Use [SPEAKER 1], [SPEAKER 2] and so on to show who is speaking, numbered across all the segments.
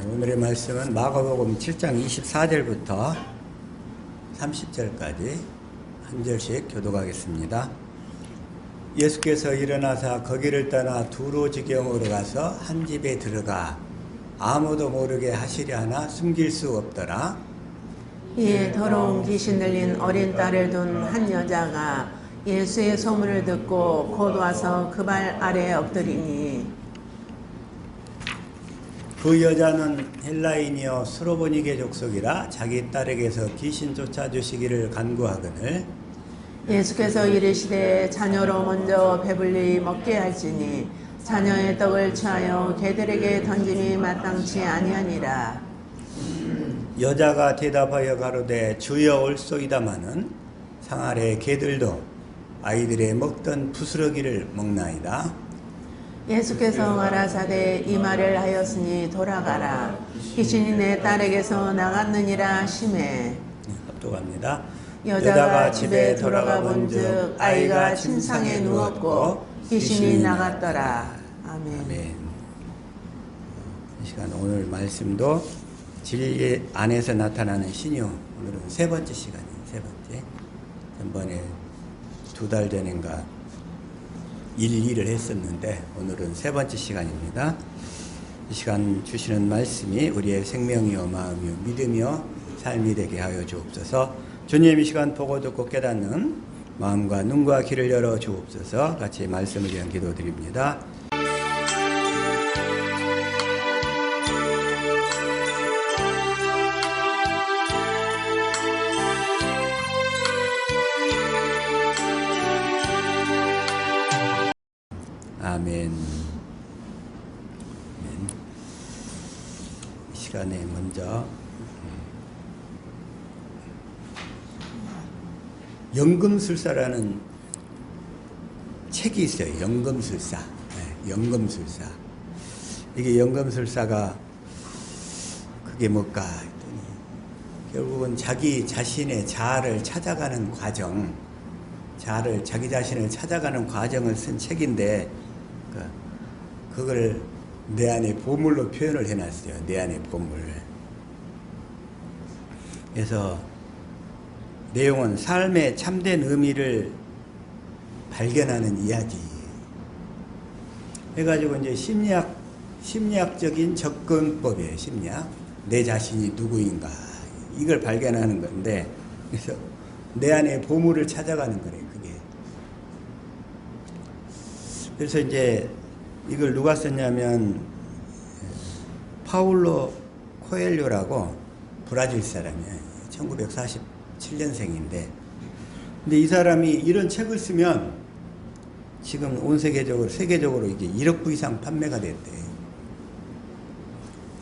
[SPEAKER 1] 오늘의 말씀은 마가복음 7장 24절부터 30절까지 한 절씩 교독하겠습니다. 예수께서 일어나사 거기를 떠나 두로 지경으로 가서 한 집에 들어가 아무도 모르게 하시려 하나 숨길 수 없더라.
[SPEAKER 2] 이에 더러운 귀신 들린 어린 딸을 둔 한 여자가 예수의 소문을 듣고 곧 와서 그 발 아래에 엎드리니
[SPEAKER 1] 그 여자는 헬라인이여 수로보니게 족속이라 자기 딸에게서 귀신 쫓아주시기를 간구하거늘
[SPEAKER 2] 예수께서 이르시되 자녀로 먼저 배불리 먹게 할지니 자녀의 떡을 취하여 개들에게 던짐이 마땅치 아니하니라.
[SPEAKER 1] 여자가 대답하여 가로되 주여 올소이다마는 상 아래 개들도 아이들의 먹던 부스러기를 먹나이다.
[SPEAKER 2] 예수께서 가라사대 이 말을 하였으니 돌아가라. 귀신이 내 딸에게서 나갔느니라 하시매
[SPEAKER 1] 합독합니다.
[SPEAKER 2] 여자가 집에 돌아가 본즉 아이가 침상에 누웠고 귀신이 나갔더라. 아멘.
[SPEAKER 1] 아멘. 이 시간 오늘 말씀도 진리 안에서 나타나는 신유. 오늘은 세 번째 시간이에요. 세 번째. 전번에 2달 전인가 1일을 했었는데 오늘은 세 번째 시간입니다. 이 시간 주시는 말씀이 우리의 생명이요 마음이요 믿음이요 삶이 되게 하여 주옵소서. 주님 이 시간 보고 듣고 깨닫는 마음과 눈과 귀를 열어 주옵소서. 같이 말씀을 위한 기도드립니다. 아멘. 이 시간에 먼저 연금술사라는 책이 있어요. 연금술사. 네, 연금술사. 이게 연금술사가 그게 뭘까 했더니 결국은 자기 자신의 자아를 찾아가는 과정, 자기 자신을 찾아가는 과정을 쓴 책인데 그걸 내 안의 보물로 표현을 해놨어요. 내 안의 보물. 그래서 내용은 삶의 참된 의미를 발견하는 이야기. 해가지고 이제 심리학적인 접근법이에요. 심리학. 내 자신이 누구인가. 이걸 발견하는 건데, 그래서 내 안에 보물을 찾아가는 거래요. 그게. 그래서 이제 이걸 누가 썼냐면 파울로 코엘료라고 브라질 사람이에요. 1947년생인데 근데 이 사람이 이런 책을 쓰면 지금 온 세계적으로 이게 1억 부 이상 판매가 됐대.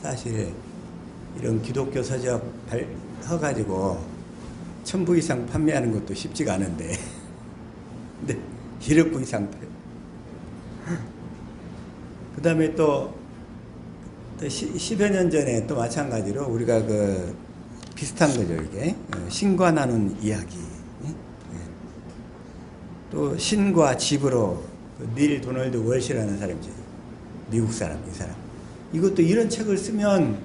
[SPEAKER 1] 사실 이런 기독교 서적 해가지고 1000부 이상 판매하는 것도 쉽지가 않은데 근데 1억 부 이상 그 다음에 또 10여 년 전에 또 마찬가지로 우리가 비슷한 거죠, 이게. 신과 나눈 이야기. 또 신과 집으로 닐 도널드 월시라는 사람이죠. 미국 사람, 이 사람. 이것도 이런 책을 쓰면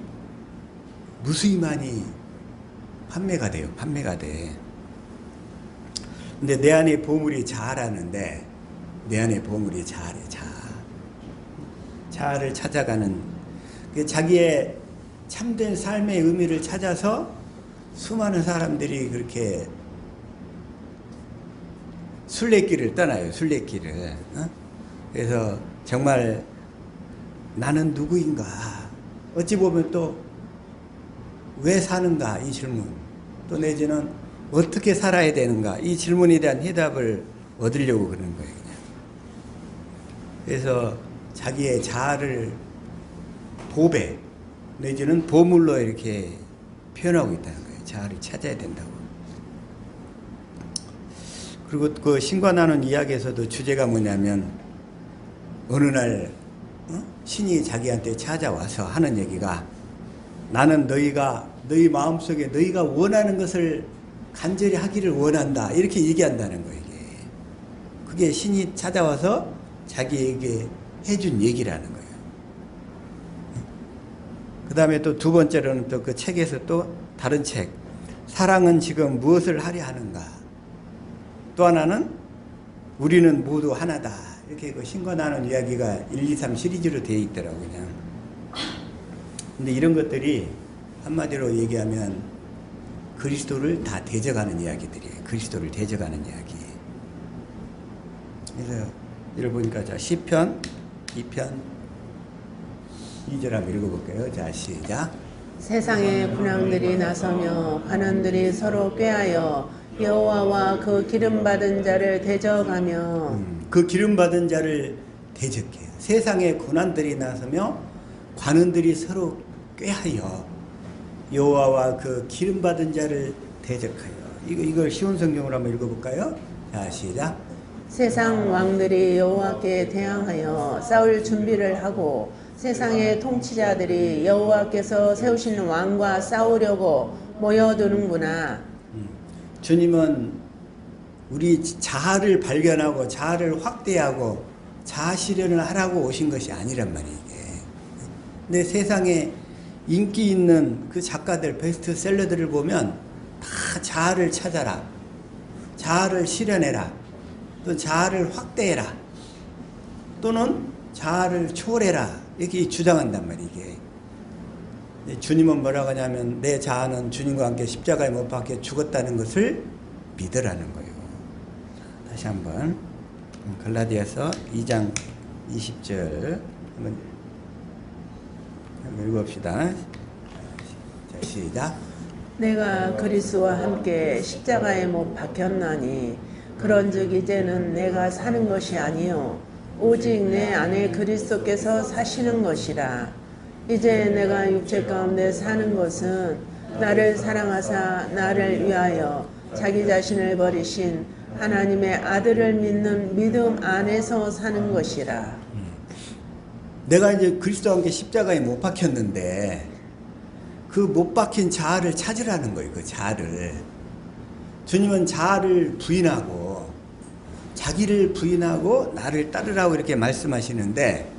[SPEAKER 1] 무수히 많이 판매가 돼요. 판매가 돼. 근데 내 안에 보물이 자아라는데 내 안에 보물이 자아래, 자아. 자아를 찾아가는 자기의 참된 삶의 의미를 찾아서 수많은 사람들이 그렇게 순례길을 떠나요. 순례길을. 그래서 정말 나는 누구인가? 어찌 보면 또 왜 사는가? 이 질문. 또 내지는 어떻게 살아야 되는가? 이 질문에 대한 해답을 얻으려고 그러는 거예요. 그냥. 그래서 자기의 자아를 보배 내지는 보물로 이렇게 표현하고 있다는 거예요. 자아를 찾아야 된다고. 그리고 그 신과 나눈 이야기에서도 주제가 뭐냐면 어느 날 신이 자기한테 찾아와서 하는 얘기가 나는 너희 마음속에 너희가 원하는 것을 간절히 하기를 원한다. 이렇게 얘기한다는 거예요. 이게. 그게 신이 찾아와서 자기에게 해준 얘기라는 거예요. 그 다음에 또 두 번째로는 또 그 책에서 또 다른 책, 사랑은 지금 무엇을 하려 하는가. 또 하나는 우리는 모두 하나다. 이렇게 그 신건하는 이야기가 1, 2, 3 시리즈로 되어 있더라고요. 그냥. 근데 이런 것들이 한마디로 얘기하면 그리스도를 다 대적하는 이야기들이에요. 그리스도를 대적하는 이야기. 그래서 이를 보니까 자 시편 2편 2절 한번 읽어볼게요. 자 시작.
[SPEAKER 2] 세상의 군왕들이 나서며 관원들이 서로 꾀하여 여호와와 그 기름 받은 자를 대적하며
[SPEAKER 1] 그 기름 받은 자를 대적해요. 세상의 군왕들이 나서며 관원들이 서로 꾀하여 여호와와 그 기름 받은 자를 대적하여. 이걸 쉬운 성경으로 한번 읽어볼까요? 자 시작.
[SPEAKER 2] 세상 왕들이 여호와께 대항하여 싸울 준비를 하고 세상의 통치자들이 여호와께서 세우신 왕과 싸우려고 모여드는구나.
[SPEAKER 1] 주님은 우리 자아를 발견하고 자아를 확대하고 자아 실현을 하라고 오신 것이 아니란 말이에요. 근데 세상에 인기 있는 그 작가들, 베스트셀러들을 보면 다 자아를 찾아라, 자아를 실현해라, 또 자아를 확대해라, 또는 자아를 초월해라 이렇게 주장한단 말이에요. 이게 주님은 뭐라고 하냐면 내 자아는 주님과 함께 십자가에 못 박혀 죽었다는 것을 믿으라는 거예요. 다시 한번 갈라디아서 2장 20절 한번 읽어봅시다. 자, 시작.
[SPEAKER 2] 내가 그리스도와 함께 십자가에 못 박혔나니 그런즉 이제는 내가 사는 것이 아니요 오직 내 안에 그리스도께서 사시는 것이라. 이제 내가 육체 가운데 사는 것은 나를 사랑하사 나를 위하여 자기 자신을 버리신 하나님의 아들을 믿는 믿음 안에서 사는 것이라.
[SPEAKER 1] 내가 이제 그리스도와 함께 십자가에 못 박혔는데 그 못 박힌 자아를 찾으라는 거예요. 그 자아를. 주님은 자아를 부인하고 자기를 부인하고 나를 따르라고 이렇게 말씀하시는데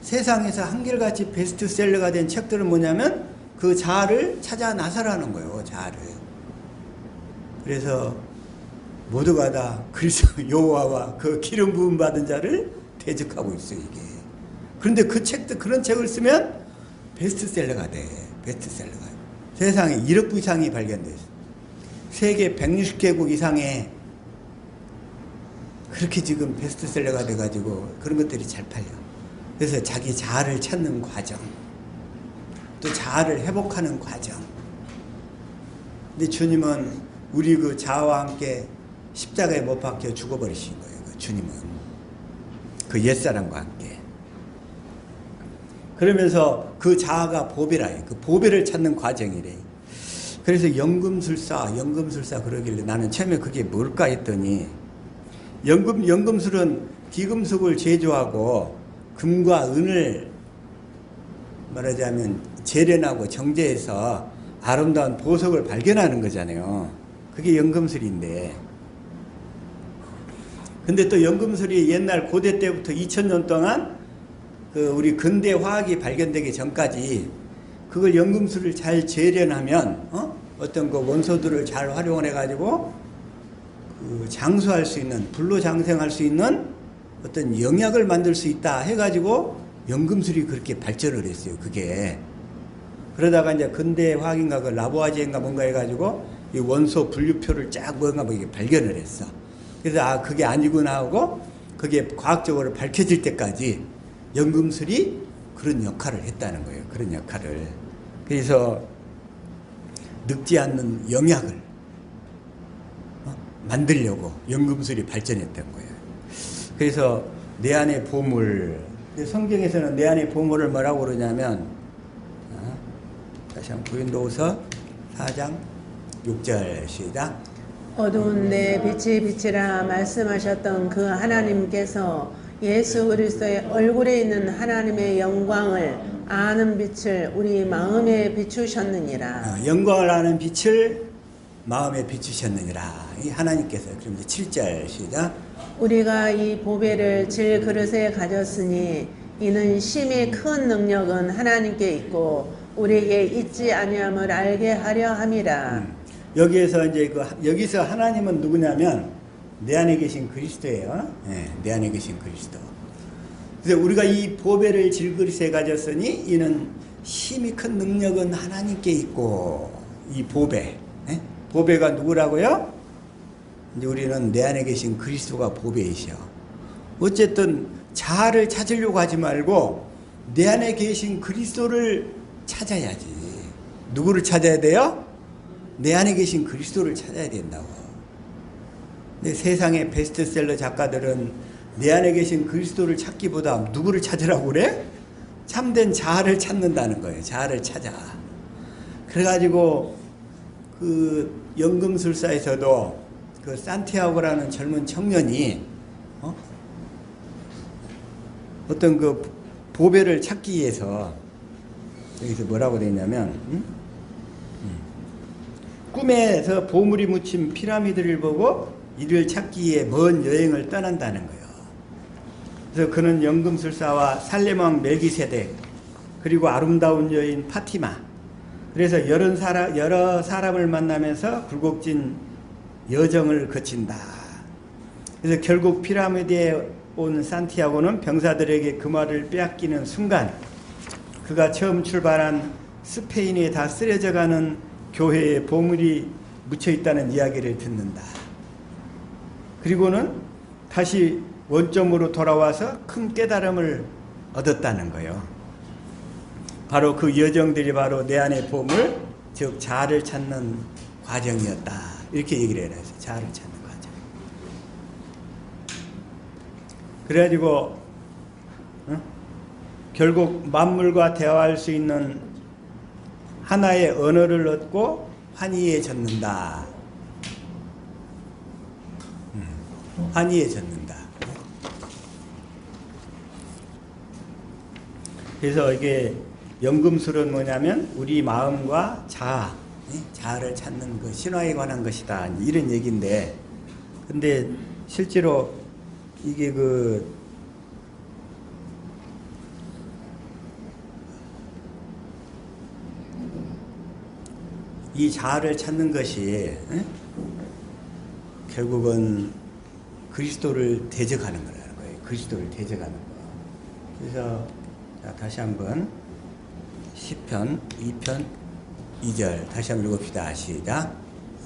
[SPEAKER 1] 세상에서 한결같이 베스트셀러가 된 책들은 뭐냐면 그 자아를 찾아 나서라는 거예요. 자아를. 그래서 모두가 다 그리스도 여호와와 그 기름 부음 받은 자를 대적하고 있어요. 이게. 그런데 그 책도 그런 책을 쓰면 베스트셀러가 돼. 베스트셀러가. 세상에 1억 부 이상이 발견돼요. 세계 160개국 이상에 그렇게 지금 베스트셀러가 돼가지고 그런 것들이 잘 팔려. 그래서 자기 자아를 찾는 과정, 또 자아를 회복하는 과정. 근데 주님은 우리 그 자아와 함께 십자가에 못 박혀 죽어버리신 거예요. 그 주님은 그 옛사람과 함께. 그러면서 그 자아가 보배라. 그 보배를 찾는 과정이래. 그래서 연금술사 그러길래 나는 처음에 그게 뭘까 했더니 연금술은 기금속을 제조하고 금과 은을 말하자면 재련하고 정제해서 아름다운 보석을 발견하는 거잖아요. 그게 연금술인데. 근데 또 연금술이 옛날 고대 때부터 2000년 동안 그 우리 근대 화학이 발견되기 전까지 그걸 연금술을 잘 재련하면 어떤 그 원소들을 잘 활용을 해가지고 그 장수할 수 있는, 불로 장생할 수 있는 어떤 영약을 만들 수 있다 해가지고 연금술이 그렇게 발전을 했어요. 그게. 그러다가 이제 근대 화학인가 그 라보아지에인가 뭔가 해가지고 이 원소 분류표를 쫙 뭔가 뭐 이게 발견을 했어. 그래서 아 그게 아니구나 하고 그게 과학적으로 밝혀질 때까지 연금술이 그런 역할을 했다는 거예요. 그런 역할을. 그래서 늙지 않는 영약을 만들려고 연금술이 발전했던 거예요. 그래서 내 안의 보물. 성경에서는 내 안의 보물을 뭐라고 그러냐면 다시 한번 고린도후서 4장 6절 시작.
[SPEAKER 2] 어두운 내 빛이 빛이라 말씀하셨던 그 하나님께서 예수 그리스도의 얼굴에 있는 하나님의 영광을 아는 빛을 우리 마음에 비추셨느니라.
[SPEAKER 1] 영광을 아는 빛을 마음에 비추셨느니라. 이 하나님께서. 그럼 이제 7절 시작.
[SPEAKER 2] 우리가 이 보배를 질 그릇에 가졌으니 이는 심히 큰 능력은 하나님께 있고 우리에게 있지 아니함을 알게 하려 함이라.
[SPEAKER 1] 여기에서 이제 여기서 하나님은 누구냐면 내 안에 계신 그리스도예요. 예, 내 안에 계신 그리스도. 그래서 우리가 이 보배를 질그릇에 가졌으니 이는 힘이 큰 능력은 하나님께 있고, 이 보배, 예? 보배가 누구라고요? 이제 우리는 내 안에 계신 그리스도가 보배이셔. 어쨌든 자아를 찾으려고 하지 말고 내 안에 계신 그리스도를 찾아야지. 누구를 찾아야 돼요? 내 안에 계신 그리스도를 찾아야 된다고. 근데 세상의 베스트셀러 작가들은 내 안에 계신 그리스도를 찾기보다 누구를 찾으라고 그래? 참된 자아를 찾는다는 거예요. 자아를 찾아. 그래가지고 그 연금술사에서도 그 산티아고라는 젊은 청년이 어떤 그 보배를 찾기 위해서 여기서 뭐라고 되어 있냐면 꿈에서 보물이 묻힌 피라미드를 보고 이를 찾기 위해 먼 여행을 떠난다는 거예요. 그래서 그는 연금술사와 살렘왕 멜기세덱, 그리고 아름다운 여인 파티마, 그래서 여러 사람을 만나면서 굴곡진 여정을 거친다. 그래서 결국 피라미드에 온 산티아고는 병사들에게 그 말을 빼앗기는 순간 그가 처음 출발한 스페인에 다 쓰러져가는 교회에 보물이 묻혀 있다는 이야기를 듣는다. 그리고는 다시 원점으로 돌아와서 큰 깨달음을 얻었다는 거예요. 바로 그 여정들이 바로 내 안의 보물, 즉 자아를 찾는 과정이었다. 이렇게 얘기를 해요. 자아를 찾는 과정. 그래가지고 결국 만물과 대화할 수 있는 하나의 언어를 얻고 환희해졌는다. 환희해졌는다. 그래서 이게 연금술은 뭐냐면 우리 마음과 자아, 자아를 찾는 그 신화에 관한 것이다. 이런 얘기인데, 근데 실제로 이게 이 자아를 찾는 것이 결국은 그리스도를 대적하는 거라는 거예요. 그리스도를 대적하는 거. 그래서 자, 다시 한번 시편 2편 2절 다시 한번 읽읍시다. 시작.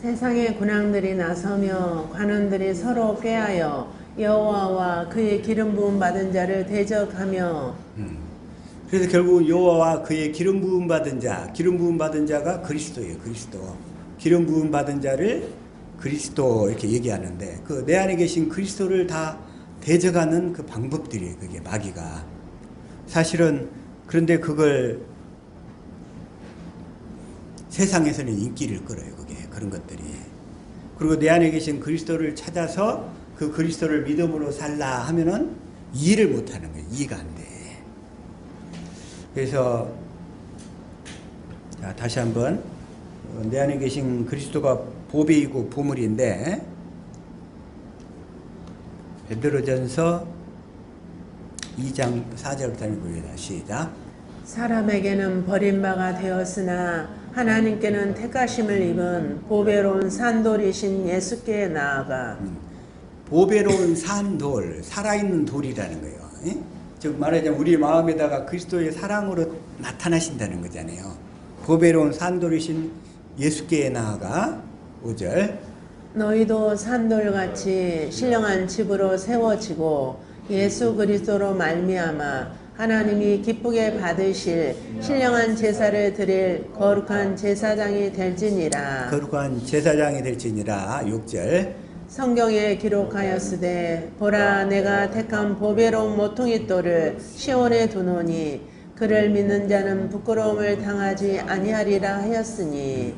[SPEAKER 2] 세상의 군왕들이 나서며 관원들이 서로 꾀하여 여호와와 그의 기름 부음 받은 자를 대적하며.
[SPEAKER 1] 그래서 결국 여호와와 그의 기름 부음 받은 자, 기름 부음 받은 자가 그리스도예요. 그리스도. 기름 부음 받은 자를 그리스도 이렇게 얘기하는데, 그 내 안에 계신 그리스도를 다 대적하는 그 방법들이에요. 그게 마귀가. 사실은 그런데 그걸 세상에서는 인기를 끌어요. 그게 그런 것들이. 그리고 내 안에 계신 그리스도를 찾아서 그 그리스도를 믿음으로 살라 하면은 이해를 못하는 거예요. 이해가 안 돼. 그래서 자, 다시 한번 내 안에 계신 그리스도가 보배이고 보물인데, 베드로전서 2장 4절부터 읽습니다. 시작.
[SPEAKER 2] 사람에게는 버림바가 되었으나 하나님께는 택하심을 입은 보배로운 산돌이신 예수께 나아가.
[SPEAKER 1] 보배로운 산돌, 살아있는 돌이라는 거예요. 예? 즉 말하자면 우리 마음에다가 그리스도의 사랑으로 나타나신다는 거잖아요. 보배로운 산돌이신 예수께 나아가. 5절.
[SPEAKER 2] 너희도 산돌같이 신령한 집으로 세워지고 예수 그리스도로 말미암아 하나님이 기쁘게 받으실 신령한 제사를 드릴 거룩한 제사장이 될지니라.
[SPEAKER 1] 거룩한 제사장이 될지니라. 6절.
[SPEAKER 2] 성경에 기록하였으되 보라 내가 택한 보배로운 모퉁이돌을 시온에 두노니 그를 믿는 자는 부끄러움을 당하지 아니하리라 하였으니.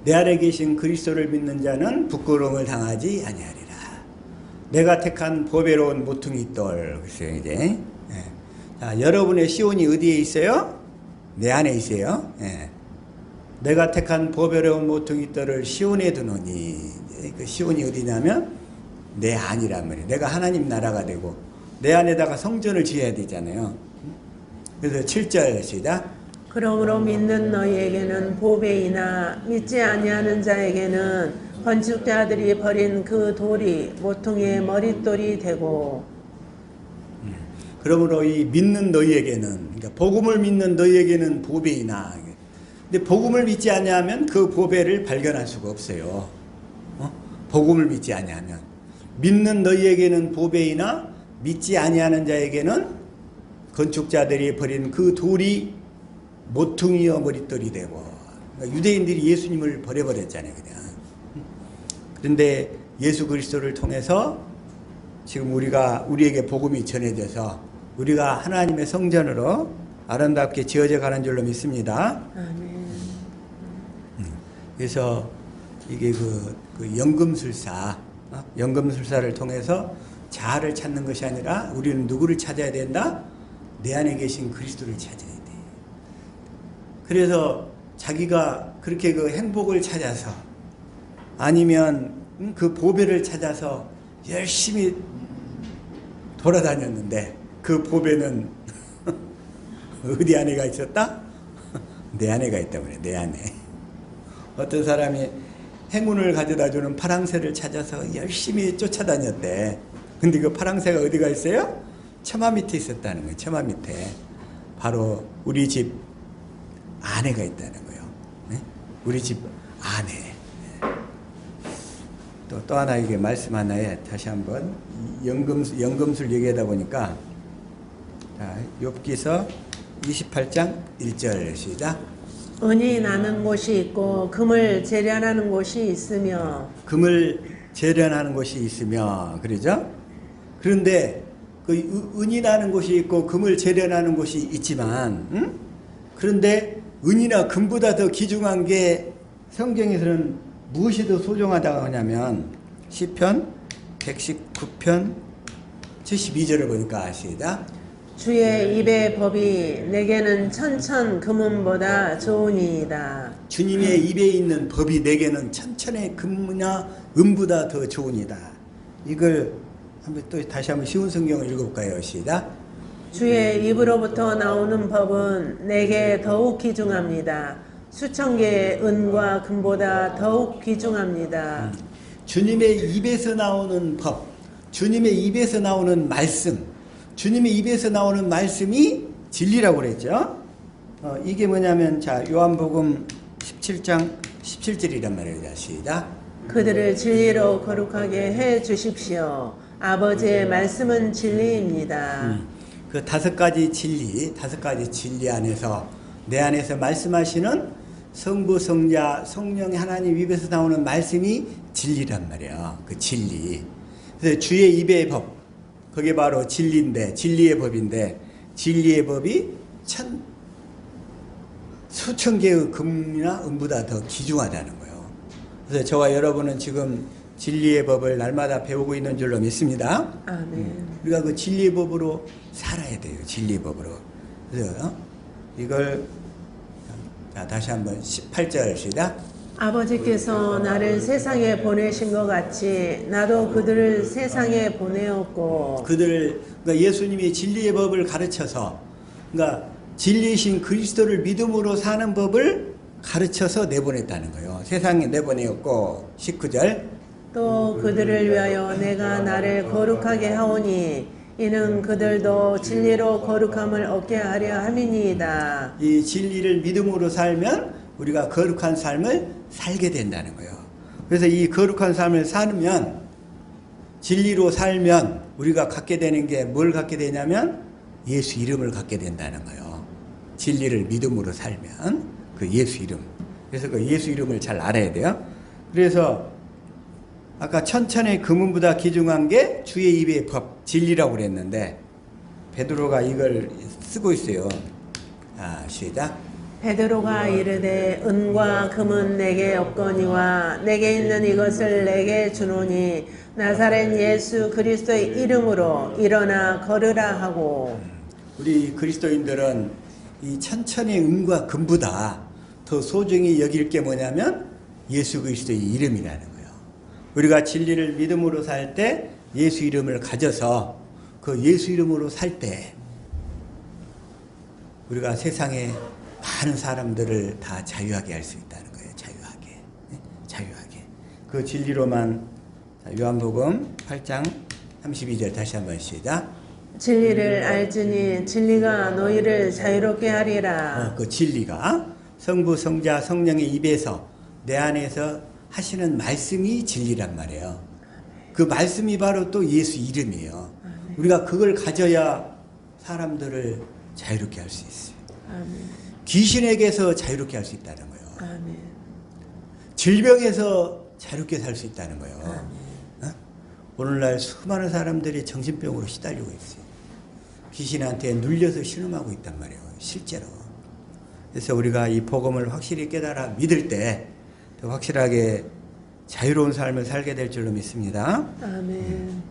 [SPEAKER 1] 내 안에 계신 그리스도를 믿는 자는 부끄러움을 당하지 아니하리라. 내가 택한 보배로운 모퉁이돌. 글쎄요, 이제. 예. 자, 여러분의 시온이 어디에 있어요? 내 안에 있어요. 예. 내가 택한 보배로운 모퉁이돌을 시온에 두노니. 그 시온이 어디냐면 내 안이란 말이에요. 내가 하나님 나라가 되고 내 안에다가 성전을 지어야 되잖아요. 그래서 7절 시작.
[SPEAKER 2] 그러므로 믿는 너희에게는 보배이나 믿지 아니하는 자에게는 건축자들이 버린 그 돌이 모퉁이의 머릿돌이 되고.
[SPEAKER 1] 그러므로 이 믿는 너희에게는, 그러니까 복음을 믿는 너희에게는 보배이나, 근데 복음을 믿지 아니하면 그 보배를 발견할 수가 없어요. 복음을 믿지 아니하면. 믿는 너희에게는 보배이나 믿지 아니하는 자에게는 건축자들이 버린 그 돌이 모퉁이와 머릿돌이 되고. 그러니까 유대인들이 예수님을 버려버렸잖아요, 그냥. 그런데 예수 그리스도를 통해서 지금 우리에게 복음이 전해져서 우리가 하나님의 성전으로 아름답게 지어져 가는 줄로 믿습니다.
[SPEAKER 2] 아멘.
[SPEAKER 1] 그래서 이게 그 연금술사를 통해서 자아를 찾는 것이 아니라 우리는 누구를 찾아야 된다? 내 안에 계신 그리스도를 찾아야 돼. 그래서 자기가 그렇게 그 행복을 찾아서 아니면 그 보배를 찾아서 열심히 돌아다녔는데 그 보배는 어디 안에가 있었다? 내 안에가 있다고 그래. 내 안에. 어떤 사람이 행운을 가져다 주는 파랑새를 찾아서 열심히 쫓아다녔대. 근데 그 파랑새가 어디가 있어요? 처마 밑에 있었다는 거예요. 처마 밑에. 바로 우리 집 아내가 있다는 거예요. 네? 우리 집 아내. 또 하나 이게 말씀 하나에 다시 한번 연금술 얘기하다 보니까 자, 욥기서 28장 1절 시작.
[SPEAKER 2] 은이 나는 곳이 있고 금을 재련하는 곳이 있으며.
[SPEAKER 1] 금을 재련하는 곳이 있으며, 그러죠? 그런데 그 은이 나는 곳이 있고 금을 재련하는 곳이 있지만, 그런데 은이나 금보다 더 귀중한 게 성경에서는 무엇이 더 소중하다고 하냐면 시편 119편 72절을 보니까 시작.
[SPEAKER 2] 주의 입의 법이 내게는 천천 금은보다 좋으니이다.
[SPEAKER 1] 주님의 입에 있는 법이 내게는 천천의 금이나 은보다 더 좋으니다. 이걸 다시 한번 쉬운 성경을 읽어볼까요? 시작.
[SPEAKER 2] 주의 입으로부터 나오는 법은 내게 더욱 귀중합니다. 수천 개의 은과 금보다 더욱 귀중합니다.
[SPEAKER 1] 주님의 입에서 나오는 법, 주님의 입에서 나오는 말씀, 주님의 입에서 나오는 말씀이 진리라고 그랬죠. 이게 뭐냐면 자 요한복음 17장 17절이란 말이에요. 시작.
[SPEAKER 2] 그들을 진리로 거룩하게 해 주십시오. 아버지의 말씀은 진리입니다.
[SPEAKER 1] 그 다섯 가지 진리 안에서 내 안에서 말씀하시는 성부, 성자, 성령 하나님 입에서 나오는 말씀이 진리란 말이야. 그 진리. 그래서 주의 입의 법, 그게 바로 진리인데, 진리의 법인데, 진리의 법이 수천 개의 금이나 은보다 더 귀중하다는 거예요. 그래서 저와 여러분은 지금 진리의 법을 날마다 배우고 있는 줄로 믿습니다.
[SPEAKER 2] 아멘.
[SPEAKER 1] 우리가 그 진리의 법으로 살아야 돼요. 진리의 법으로. 그래서 이걸 자, 다시 한번 18절 시작.
[SPEAKER 2] 아버지께서 나를 세상에 보내신 것 같이 나도 그들을 세상에 보내었고.
[SPEAKER 1] 그러니까 예수님이 진리의 법을 가르쳐서, 그러니까 진리이신 그리스도를 믿음으로 사는 법을 가르쳐서 내보냈다는 거예요. 세상에 내보내었고. 19절.
[SPEAKER 2] 또 그들을 위하여 내가 나를 거룩하게 하오니 이는 그들도 진리로 거룩함을 얻게 하려 함이니이다.
[SPEAKER 1] 이 진리를 믿음으로 살면 우리가 거룩한 삶을 살게 된다는 거예요. 그래서 이 거룩한 삶을 살면, 진리로 살면 우리가 갖게 되는 게 뭘 갖게 되냐면 예수 이름을 갖게 된다는 거예요. 진리를 믿음으로 살면 그 예수 이름. 그래서 그 예수 이름을 잘 알아야 돼요. 그래서 아까 천천의 금은보다 귀중한 게 주의 입의 법, 진리라고 그랬는데 베드로가 이걸 쓰고 있어요. 시작.
[SPEAKER 2] 베드로가 이르되 은과 금은 내게 없거니와 내게 있는 이것을 내게 주노니 나사렛 예수 그리스도의 이름으로 일어나 걸으라 하고.
[SPEAKER 1] 우리 그리스도인들은 이 천천의 은과 금보다 더 소중히 여길 게 뭐냐면 예수 그리스도의 이름이라는 거예요. 우리가 진리를 믿음으로 살 때 예수 이름을 가져서 그 예수 이름으로 살 때 우리가 세상에 많은 사람들을 다 자유하게 할 수 있다는 거예요. 자유하게. 네? 자유하게. 그 진리로만 요한복음 8장 32절 다시 한번 시작.
[SPEAKER 2] 진리를 알지니 진리가 너희를 자유롭게 하리라.
[SPEAKER 1] 그 진리가 성부, 성자, 성령의 입에서 내 안에서 하시는 말씀이 진리란 말이에요. 그 말씀이 바로 또 예수 이름이에요. 우리가 그걸 가져야 사람들을 자유롭게 할 수 있어요.
[SPEAKER 2] 아멘.
[SPEAKER 1] 귀신에게서 자유롭게 할 수 있다는 거예요.
[SPEAKER 2] 아멘.
[SPEAKER 1] 질병에서 자유롭게 살 수 있다는 거예요.
[SPEAKER 2] 아멘.
[SPEAKER 1] 어? 오늘날 수많은 사람들이 정신병으로 시달리고 있어요. 귀신한테 눌려서 신음하고 있단 말이에요. 실제로. 그래서 우리가 이 복음을 확실히 깨달아 믿을 때 더 확실하게 자유로운 삶을 살게 될 줄로 믿습니다.
[SPEAKER 2] 아멘.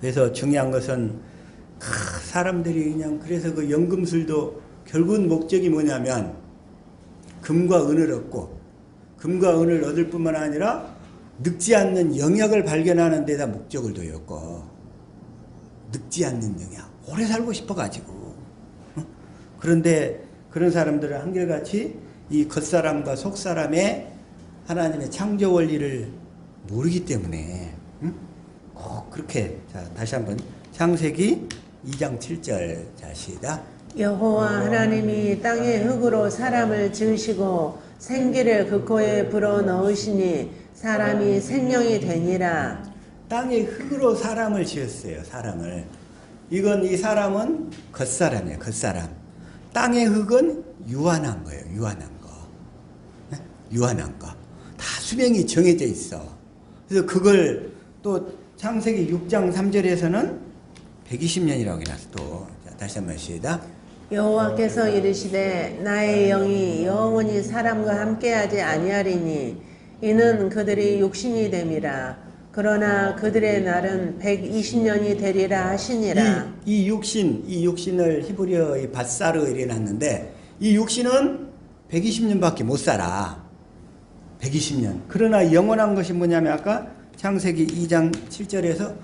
[SPEAKER 1] 그래서 중요한 것은 사람들이 그냥 그래서 그 연금술도 결국은 목적이 뭐냐면 금과 은을 얻고 금과 은을 얻을 뿐만 아니라 늙지 않는 영약을 발견하는 데다 목적을 두었고 늙지 않는 영약 오래 살고 싶어가지고 그런데 그런 사람들은 한결같이 이 겉사람과 속사람의 하나님의 창조 원리를 모르기 때문에 꼭 그렇게 자 다시 한번 창세기 2장 7절 자 시작.
[SPEAKER 2] 여호와 하나님이 땅의 흙으로 사람을 지으시고 생기를 그 코에 불어 넣으시니 사람이 생명이 되니라.
[SPEAKER 1] 땅의 흙으로 사람을 지었어요. 사람을. 이건 이 사람은 겉사람이에요. 겉사람. 땅의 흙은 유한한 거예요. 유한한 거. 네? 유한한 거. 다 수명이 정해져 있어. 그래서 그걸 또 창세기 6장 3절에서는 120년이라고 해놨어. 또 자, 다시 한번 시작.
[SPEAKER 2] 여호와께서 이르시되 나의 영이 영원히 사람과 함께하지 아니하리니 이는 그들이 육신이 됨이라. 그러나 그들의 날은 120년이 되리라 하시니라.
[SPEAKER 1] 이 육신을 히브리어의 바사르 이래 놨는데 이 육신은 120년밖에 못 살아. 120년. 그러나 영원한 것이 뭐냐면 아까 창세기 2장 7절에서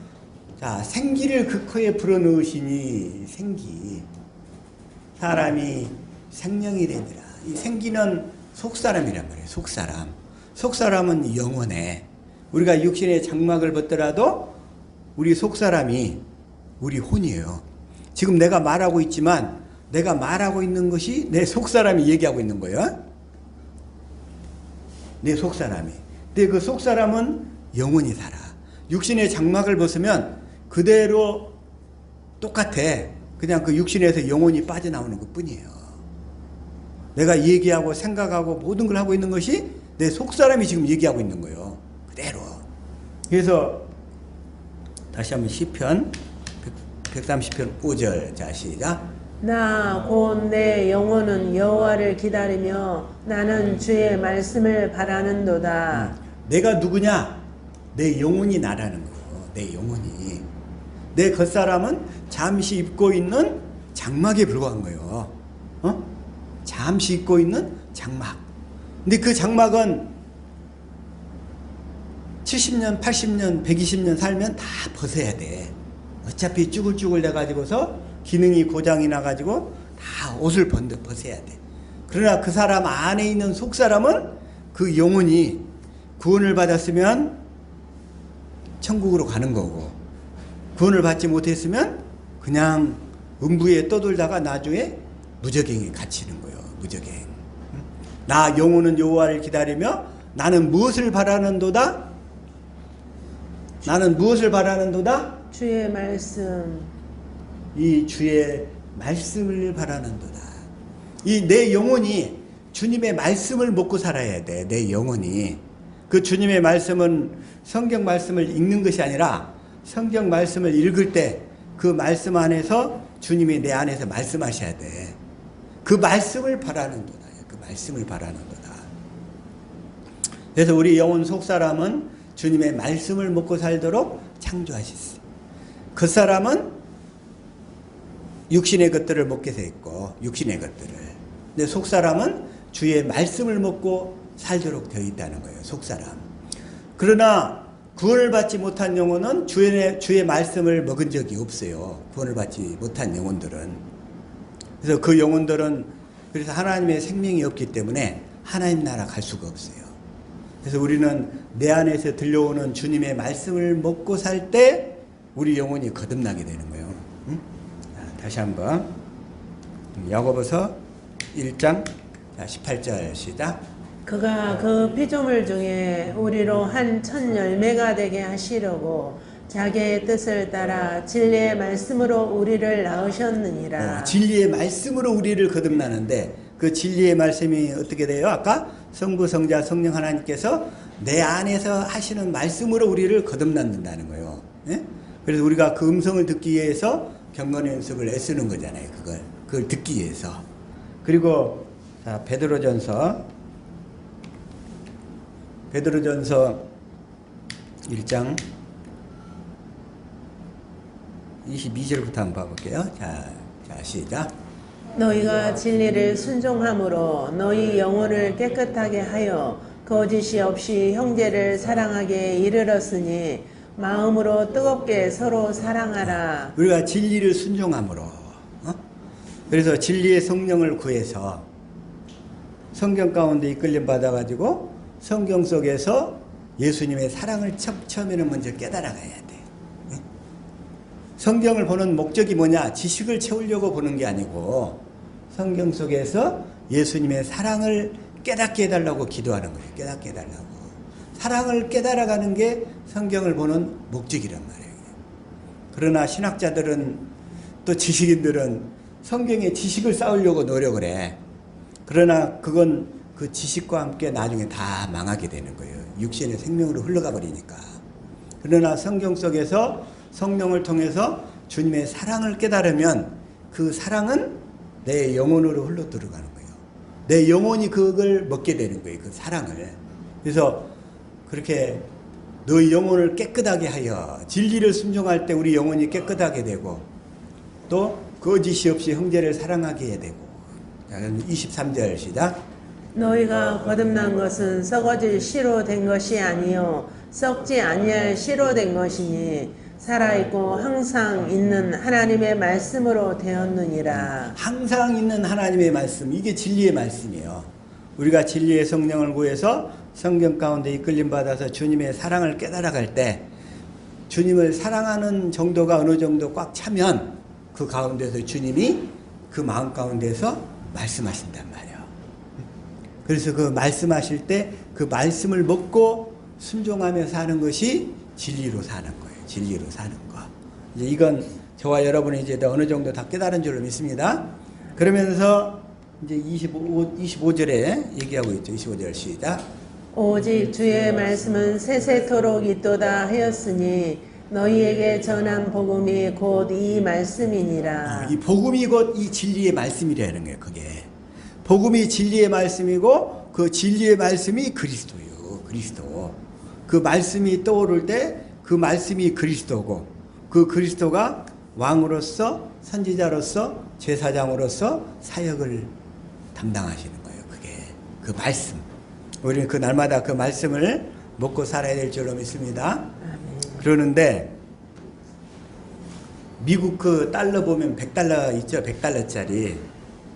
[SPEAKER 1] 자, 생기를 그 코에 불어넣으시니 생기. 사람이 생명이 되니라. 이 생기는 속사람이란 말이에요. 속사람. 속사람은 영원해. 우리가 육신의 장막을 벗더라도 우리 속사람이 우리 혼이에요. 지금 내가 말하고 있지만 내가 말하고 있는 것이 내 속사람이 얘기하고 있는 거예요. 내 속사람이. 근데 그 속사람은 영원히 살아. 육신의 장막을 벗으면 그대로 똑같아. 그냥 그 육신에서 영혼이 빠져나오는 것 뿐이에요. 내가 얘기하고 생각하고 모든 걸 하고 있는 것이 내 속사람이 지금 얘기하고 있는 거예요. 그대로. 그래서 다시 한번 시편 130편 5절 자 시작.
[SPEAKER 2] 나 곧 내 영혼은 여호와를 기다리며 나는 주의 말씀을 바라는도다.
[SPEAKER 1] 내가 누구냐? 내 영혼이 나라는 거예요. 내 영혼이. 내 겉사람은 잠시 입고 있는 장막에 불과한 거예요. 잠시 입고 있는 장막. 근데 그 장막은 70년, 80년, 120년 살면 다 벗어야 돼. 어차피 쭈글쭈글 돼가지고서 기능이 고장이 나가지고 다 옷을 벗어야 돼. 그러나 그 사람 안에 있는 속사람은 그 영혼이 구원을 받았으면 천국으로 가는 거고 구원을 받지 못했으면 그냥 음부에 떠돌다가 나중에 무저갱에 갇히는 거예요. 무저갱. 나 영혼은 여호와를 기다리며 나는 무엇을 바라는도다? 나는 무엇을 바라는도다?
[SPEAKER 2] 주의 말씀.
[SPEAKER 1] 이 주의 말씀을 바라는도다. 이 내 영혼이 주님의 말씀을 먹고 살아야 돼. 내 영혼이. 그 주님의 말씀은 성경 말씀을 읽는 것이 아니라 성경 말씀을 읽을 때 그 말씀 안에서 주님이 내 안에서 말씀하셔야 돼. 그 말씀을 바라는도다. 그 말씀을 바라는도다. 그래서 우리 영혼 속사람은 주님의 말씀을 먹고 살도록 창조하셨어요. 그 사람은 육신의 것들을 먹게 돼 있고 육신의 것들을. 근데 속사람은 주의 말씀을 먹고 살도록 되어 있다는 거예요. 속사람. 그러나 구원을 받지 못한 영혼은 주의 말씀을 먹은 적이 없어요. 구원을 받지 못한 영혼들은. 그래서 그 영혼들은 그래서 하나님의 생명이 없기 때문에 하나님 나라 갈 수가 없어요. 그래서 우리는 내 안에서 들려오는 주님의 말씀을 먹고 살 때 우리 영혼이 거듭나게 되는 거예요. 응? 자, 다시 한번 야고보서 1장 18절 시작.
[SPEAKER 2] 그가 그 피조물 중에 우리로 한 첫 열매가 되게 하시려고 자기의 뜻을 따라 진리의 말씀으로 우리를 낳으셨느니라.
[SPEAKER 1] 진리의 말씀으로 우리를 거듭나는데 그 진리의 말씀이 어떻게 돼요? 아까 성부, 성자, 성령 하나님께서 내 안에서 하시는 말씀으로 우리를 거듭난다는 거예요. 예? 그래서 우리가 그 음성을 듣기 위해서 경건 연습을 애쓰는 거잖아요. 그걸 듣기 위해서. 그리고 자, 베드로전서 1장 22절부터 한번 봐볼게요. 자, 시작.
[SPEAKER 2] 너희가 진리를 순종함으로 너희 영혼을 깨끗하게 하여 거짓이 없이 형제를 사랑하게 이르렀으니 마음으로 뜨겁게 서로 사랑하라.
[SPEAKER 1] 우리가 진리를 순종함으로 그래서 진리의 성령을 구해서 성경 가운데 이끌림 받아가지고 성경 속에서 예수님의 사랑을 처음에는 먼저 깨달아가야 돼. 성경을 보는 목적이 뭐냐? 지식을 채우려고 보는 게 아니고 성경 속에서 예수님의 사랑을 깨닫게 해달라고 기도하는 거예요. 깨닫게 해달라고. 사랑을 깨달아가는 게 성경을 보는 목적이란 말이에요. 그러나 신학자들은 또 지식인들은 성경의 지식을 쌓으려고 노력을 해. 그러나 그건 그 지식과 함께 나중에 다 망하게 되는 거예요. 육신의 생명으로 흘러가 버리니까. 그러나 성경 속에서 성령을 통해서 주님의 사랑을 깨달으면 그 사랑은 내 영혼으로 흘러 들어가는 거예요. 내 영혼이 그걸 먹게 되는 거예요. 그 사랑을. 그래서 그렇게 너희 영혼을 깨끗하게 하여 진리를 순종할 때 우리 영혼이 깨끗하게 되고 또 거짓이 없이 형제를 사랑하게 해야 되고. 23절 시작.
[SPEAKER 2] 너희가 거듭난 것은 썩어질 씨로 된 것이 아니요 썩지 아니할 씨로 된 것이니 살아있고 항상 있는 하나님의 말씀으로 되었느니라.
[SPEAKER 1] 항상 있는 하나님의 말씀, 이게 진리의 말씀이에요. 우리가 진리의 성령을 구해서 성경 가운데 이끌림 받아서 주님의 사랑을 깨달아갈 때 주님을 사랑하는 정도가 어느 정도 꽉 차면 그 가운데서 주님이 그 마음 가운데서 말씀하신단 말이에요. 그래서 그 말씀하실 때 그 말씀을 먹고 순종하며 사는 것이 진리로 사는 거예요. 진리로 사는 거. 이제 이건 저와 여러분이 이제 어느 정도 다 깨달은 줄로 믿습니다. 그러면서 이제 25절에 얘기하고 있죠. 25절 시작.
[SPEAKER 2] 오직 주의 말씀은 세세토록 있도다 하였으니 너희에게 전한 복음이 곧 이 말씀이니라.
[SPEAKER 1] 이 복음이 곧 이 진리의 말씀이라는 거예요. 그게 복음이 진리의 말씀이고 그 진리의 말씀이 그리스도예요. 그리스도. 그 말씀이 떠오를 때 그 말씀이 그리스도고 그 그리스도가 왕으로서 선지자로서 제사장으로서 사역을 담당하시는 거예요. 그게 그 말씀. 우리는 그 날마다 그 말씀을 먹고 살아야 될 줄로 믿습니다. 그러는데 미국 그 달러 보면 100달러 있죠. 100달러짜리.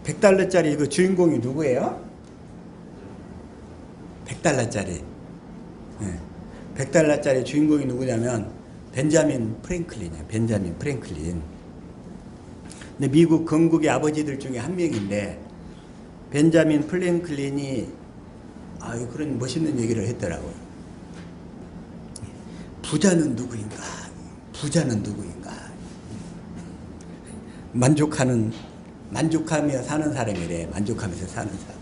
[SPEAKER 1] 100달러짜리 그 주인공이 누구예요? 100달러짜리. 네. 100달러짜리 주인공이 누구냐면 벤자민 프랭클린이에요. 벤자민 프랭클린. 근데 미국 건국의 아버지들 중에 한 명인데 벤자민 프랭클린이 그런 멋있는 얘기를 했더라고요. 부자는 누구인가? 부자는 누구인가? 만족하며 사는 사람이래. 만족하면서 사는 사람.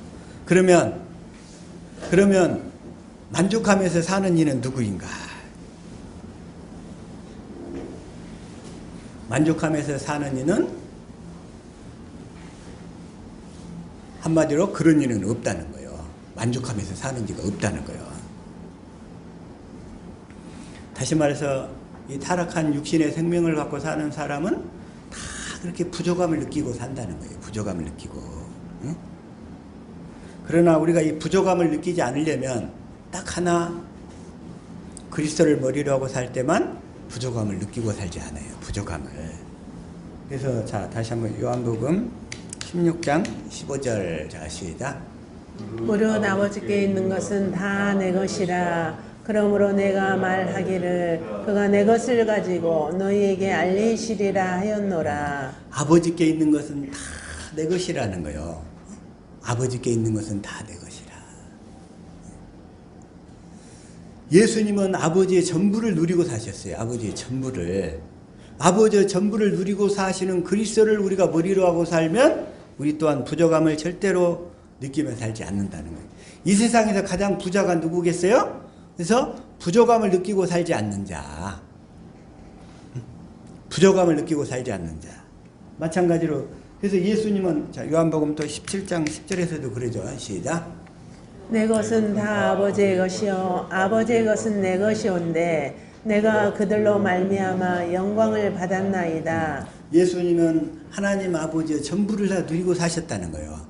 [SPEAKER 1] 그러면 만족하면서 사는 이는 누구인가? 만족하면서 사는 이는 한마디로 그런 이는 없다는 거예요. 만족하면서 사는 이가 없다는 거예요. 다시 말해서 이 타락한 육신의 생명을 갖고 사는 사람은 다 그렇게 부족함을 느끼고 산다는 거예요. 부족함을 느끼고. 응? 그러나 우리가 이 부족함을 느끼지 않으려면 딱 하나 그리스도를 머리로 하고 살 때만 부족함을 느끼고 살지 않아요. 부족함을. 그래서 자 다시 한번 요한복음 16장 15절. 자, 시작.
[SPEAKER 2] 무릇 아버지께 있는 것은 다 내 것이라. 그러므로 내가 말하기를 그가 내 것을 가지고 너희에게 알리시리라 하였노라.
[SPEAKER 1] 아버지께 있는 것은 다 내 것이라는 거요. 아버지께 있는 것은 다 내 것이라. 예수님은 아버지의 전부를 누리고 사셨어요. 아버지의 전부를. 아버지의 전부를 누리고 사시는 그리스도를 우리가 머리로 하고 살면 우리 또한 부족함을 절대로 느끼며 살지 않는다는 거예요. 이 세상에서 가장 부자가 누구겠어요? 그래서 부족함을 느끼고 살지 않는 자. 부족함을 느끼고 살지 않는 자. 마찬가지로 그래서 예수님은 자 요한복음 또 17장 10절에서도 그러죠. 시작.
[SPEAKER 2] 내 것은 다 아버지의 것이요 아버지의 것은 내 것이온데 내가 그들로 말미암아 영광을 받았나이다.
[SPEAKER 1] 예수님은 하나님 아버지의 전부를 다 누리고 사셨다는 거예요.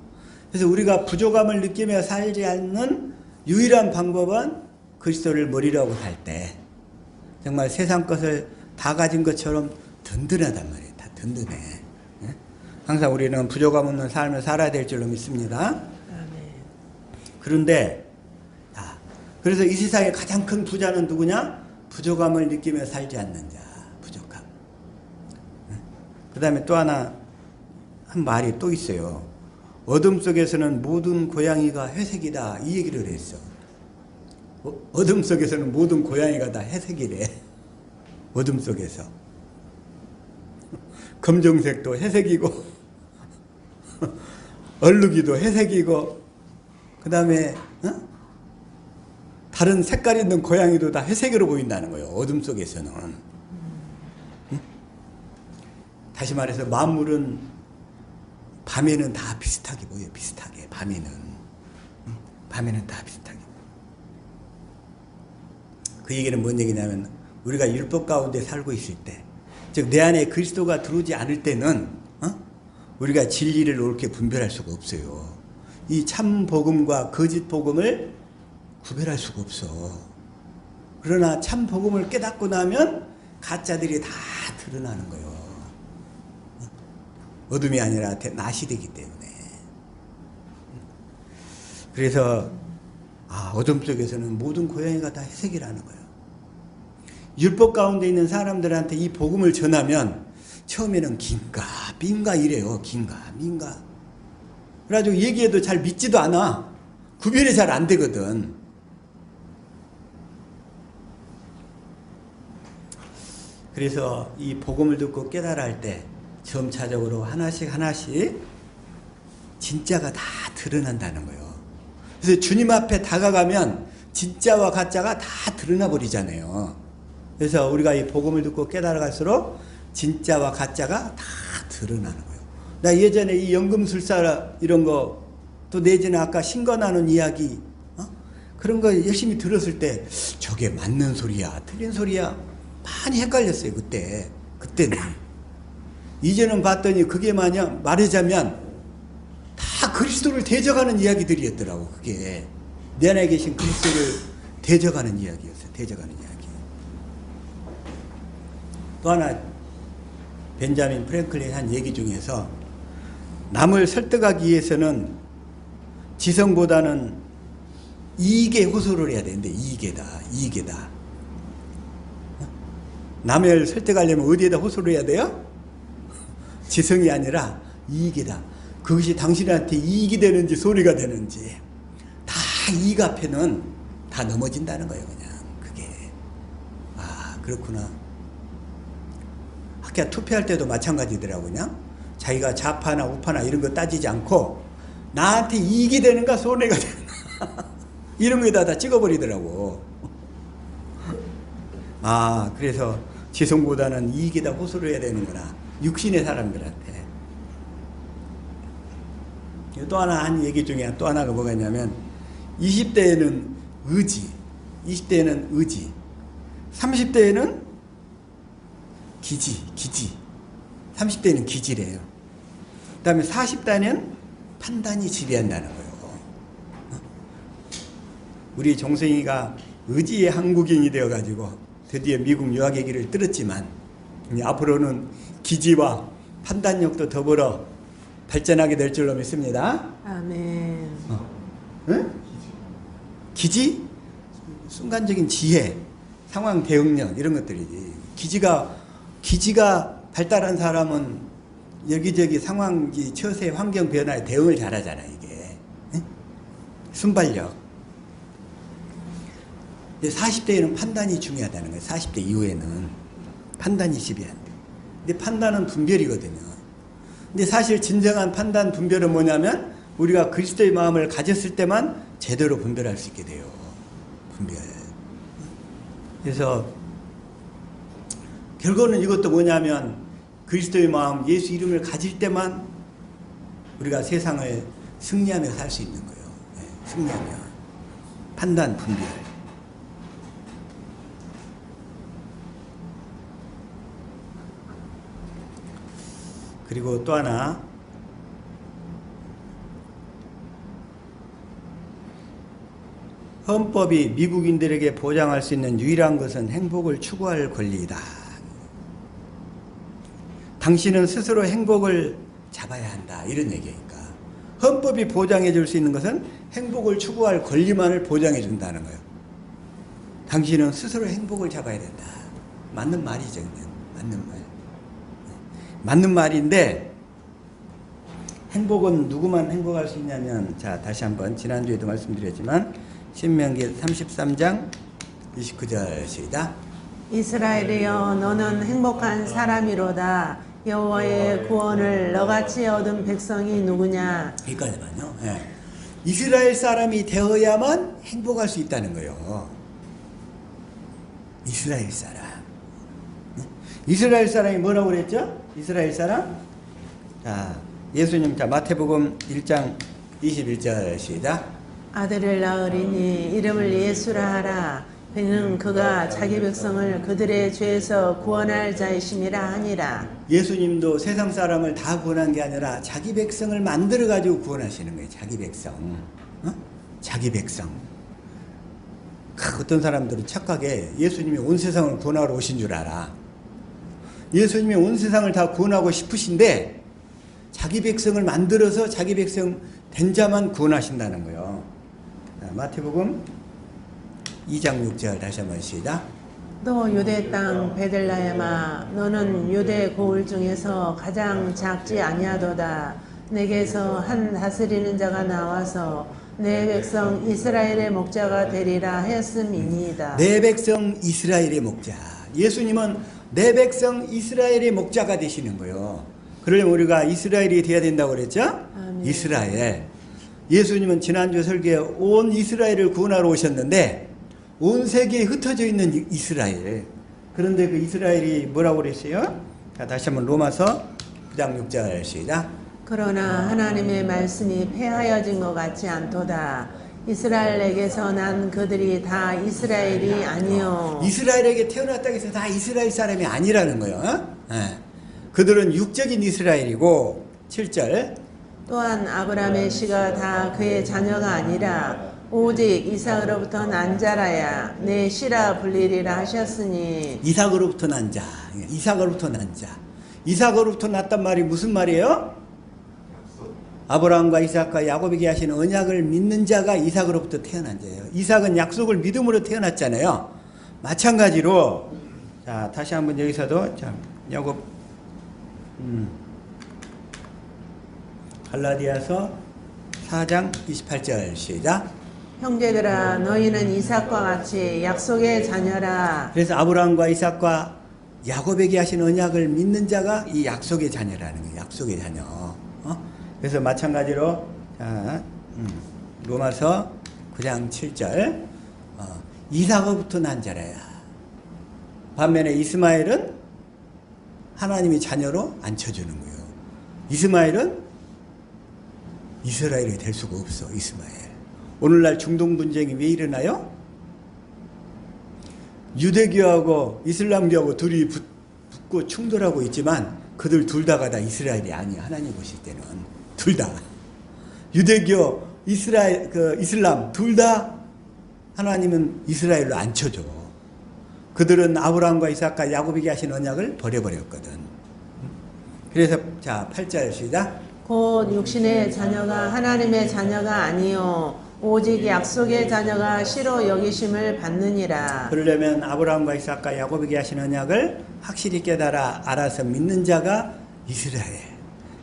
[SPEAKER 1] 그래서 우리가 부족함을 느끼며 살지 않는 유일한 방법은 그리스도를 머리로 하고 살 때 정말 세상 것을 다 가진 것처럼 든든하단 말이에요. 다 든든해. 항상 우리는 부족함 없는 삶을 살아야 될 줄로 믿습니다.
[SPEAKER 2] 아멘.
[SPEAKER 1] 그런데 그래서 이 세상에 가장 큰 부자는 누구냐? 부족함을 느끼며 살지 않는 자. 부족함. 그 다음에 또 하나 한 말이 또 있어요. 어둠 속에서는 모든 고양이가 회색이다. 이 얘기를 했어. 어둠 속에서는 모든 고양이가 다 회색이래. 어둠 속에서. 검정색도 회색이고 얼룩이도 회색이고 그 다음에 다른 색깔 있는 고양이도 다 회색으로 보인다는 거예요. 어둠 속에서는. 다시 말해서 만물은 밤에는 다 비슷하게 보여요. 비슷하게. 밤에는 다 비슷하게. 그 얘기는 뭔 얘기냐면 우리가 율법 가운데 살고 있을 때 즉 내 안에 그리스도가 들어오지 않을 때는 우리가 진리를 옳게 분별할 수가 없어요. 이 참 복음과 거짓 복음을 구별할 수가 없어. 그러나 참 복음을 깨닫고 나면 가짜들이 다 드러나는 거예요. 어둠이 아니라 낮이 되기 때문에. 그래서 어둠 속에서는 모든 고양이가 다 회색이라는 거예요. 율법 가운데 있는 사람들한테 이 복음을 전하면 처음에는 긴가 민가 이래요. 긴가 민가. 그래가지고 얘기해도 잘 믿지도 않아. 구별이 잘 안 되거든. 그래서 이 복음을 듣고 깨달아 할 때 점차적으로 하나씩 진짜가 다 드러난다는 거예요. 그래서 주님 앞에 다가가면 진짜와 가짜가 다 드러나 버리잖아요. 그래서 우리가 이 복음을 듣고 깨달아 갈수록 진짜와 가짜가 다 드러나는 거예요. 나 예전에 이 연금술사 이런 거 또 내지는 아까 신거 나눈 이야기 그런 거 열심히 들었을 때 저게 맞는 소리야 틀린 소리야 많이 헷갈렸어요. 그때는. 이제는 봤더니 그게 말하자면 다 그리스도를 대적하는 이야기들이었더라고. 그게 내 안에 계신 그리스도를 대적하는 이야기였어요. 대적하는 이야기. 또 하나 벤자민 프랭클린이 한 얘기 중에서 남을 설득하기 위해서는 지성보다는 이익에 호소를 해야 되는데 이익에다. 남을 설득하려면 어디에다 호소를 해야 돼요? 지성이 아니라 이익이다. 그것이 당신한테 이익이 되는지 소리가 되는지 다 이익 앞에는 다 넘어진다는 거예요. 그냥 그게. 그렇구나. 학교 투표할 때도 마찬가지더라고. 그냥 자기가 좌파나 우파나 이런 거 따지지 않고 나한테 이익이 되는가 손해가 되는가 이런 거에다 다 찍어버리더라고. 그래서 지성보다는 이익에다 호소를 해야 되는구나. 육신의 사람들한테. 또 하나 한 얘기 중에 또 하나가 뭐가 있냐면 20대에는 의지, 30대에는 기지. 30대는 기지래요. 그 다음에 40대는 판단이 지배한다는 거예요. 우리 종생이가 의지의 한국인이 되어가지고 드디어 미국 유학 얘기를 들었지만 앞으로는 기지와 판단력도 더불어 발전하게 될 줄로 믿습니다.
[SPEAKER 2] 아멘.
[SPEAKER 1] 응? 기지? 순간적인 지혜, 상황 대응력 이런 것들이지. 기지가 발달한 사람은 여기저기 상황지, 처세, 환경 변화에 대응을 잘하잖아 이게. 응? 순발력. 40대에는 판단이 중요하다는 거예요. 40대 이후에는 판단이 지배한다. 근데 판단은 분별이거든요. 근데 사실 진정한 판단 분별은 뭐냐면 우리가 그리스도의 마음을 가졌을 때만 제대로 분별할 수 있게 돼요. 분별. 그래서 결과는 이것도 뭐냐면 그리스도의 마음, 예수 이름을 가질 때만 우리가 세상을 승리하며 살 수 있는 거예요. 네, 승리하며. 판단, 분별. 그리고 또 하나, 헌법이 미국인들에게 보장할 수 있는 유일한 것은 행복을 추구할 권리이다. 당신은 스스로 행복을 잡아야 한다. 이런 얘기니까. 헌법이 보장해 줄 수 있는 것은 행복을 추구할 권리만을 보장해 준다는 거예요. 당신은 스스로 행복을 잡아야 된다. 맞는 말이죠. 맞는 말. 맞는 말인데 행복은 누구만 행복할 수 있냐면, 자 다시 한번 지난주에도 말씀드렸지만 신명기 33장 29절 시작.
[SPEAKER 2] 이스라엘이여 너는 행복한 사람이로다. 여호와의 구원을 너같이 얻은 백성이 누구냐.
[SPEAKER 1] 여기까지만요. 예. 이스라엘 사람이 되어야만 행복할 수 있다는 거예요. 이스라엘 사람. 이스라엘 사람이 뭐라고 그랬죠? 이스라엘 사람? 자, 예수님, 자, 마태복음 1장 21절 시작.
[SPEAKER 2] 아들을 낳으리니 이름을 예수라 하라. 그는 그가 자기 백성을 그들의 죄에서 구원할 자이심이라 하니라.
[SPEAKER 1] 예수님도 세상 사람을 다 구원한 게 아니라 자기 백성을 만들어 가지고 구원하시는 거예요. 자기 백성. 어? 자기 백성. 어떤 사람들은 착하게 예수님이 온 세상을 구원하러 오신 줄 알아. 예수님이 온 세상을 다 구원하고 싶으신데 자기 백성을 만들어서 자기 백성 된 자만 구원하신다는 거예요. 자, 마태복음 2장 6절 다시 한번 시작.
[SPEAKER 2] 너 유대 땅 베들레헴아 너는 유대 고을 중에서 가장 작지 아니하도다. 내게서 한 다스리는 자가 나와서 내 백성 이스라엘의 목자가 되리라 했음이니이다.
[SPEAKER 1] 내 백성 이스라엘의 목자. 예수님은 내 백성 이스라엘의 목자가 되시는 거예요. 그러려면 우리가 이스라엘이 돼야 된다고 그랬죠?
[SPEAKER 2] 아멘.
[SPEAKER 1] 이스라엘. 예수님은 지난주 설교에 온 이스라엘을 구원하러 오셨는데 온 세계에 흩어져 있는 이스라엘. 그런데 그 이스라엘이 뭐라고 그랬어요? 자, 다시 한번 로마서 9장 6절 시작.
[SPEAKER 2] 그러나 하나님의 말씀이 폐하여진 것 같지 않도다. 이스라엘에게서 난 그들이 다 이스라엘이 아니요.
[SPEAKER 1] 이스라엘에게 태어났다고 해서 다 이스라엘 사람이 아니라는 거예요. 네. 그들은 육적인 이스라엘이고 7절.
[SPEAKER 2] 또한 아브라함의 씨가 다 그의 자녀가 아니라 오직 이삭으로부터 난 자라야 내 씨라 불리리라 하셨으니.
[SPEAKER 1] 이삭으로부터 난 자. 이삭으로부터 난 자. 이삭으로부터 났단 말이 무슨 말이에요? 아브라함과 이삭과 야곱에게 하신 언약을 믿는 자가 이삭으로부터 태어난 자예요. 이삭은 약속을 믿음으로 태어났잖아요. 마찬가지로 자 다시 한번 여기서도 자 야곱 갈라디아서 4장 28절 시작.
[SPEAKER 2] 형제들아 너희는 이삭과 같이 약속의 자녀라.
[SPEAKER 1] 그래서 아브라함과 이삭과 야곱에게 하신 언약을 믿는 자가 이 약속의 자녀라는 거예요. 약속의 자녀. 그래서 마찬가지로 자, 로마서 9장 7절 이삭으로부터 난 자라야. 반면에 이스마엘은 하나님이 자녀로 앉혀주는 거예요. 이스마엘은 이스라엘이 될 수가 없어. 이스마엘. 오늘날 중동 분쟁이 왜 일어나요? 유대교하고 이슬람교하고 둘이 붙고 충돌하고 있지만 그들 둘 다가 다 이스라엘이 아니야. 하나님 보실 때는 둘 다 유대교, 이슬람 둘 다 하나님은 이스라엘로 앉혀줘. 그들은 아브라함과 이삭과 야곱에게 하신 언약을 버려버렸거든. 그래서 자 8절 시작.
[SPEAKER 2] 곧 육신의 자녀가 하나님의 자녀가 아니요 오직 약속의 자녀가 실로 여기심을 받느니라.
[SPEAKER 1] 그러려면 아브라함과 이삭과 야곱에게 하신 언약을 확실히 깨달아 알아서 믿는 자가 이스라엘.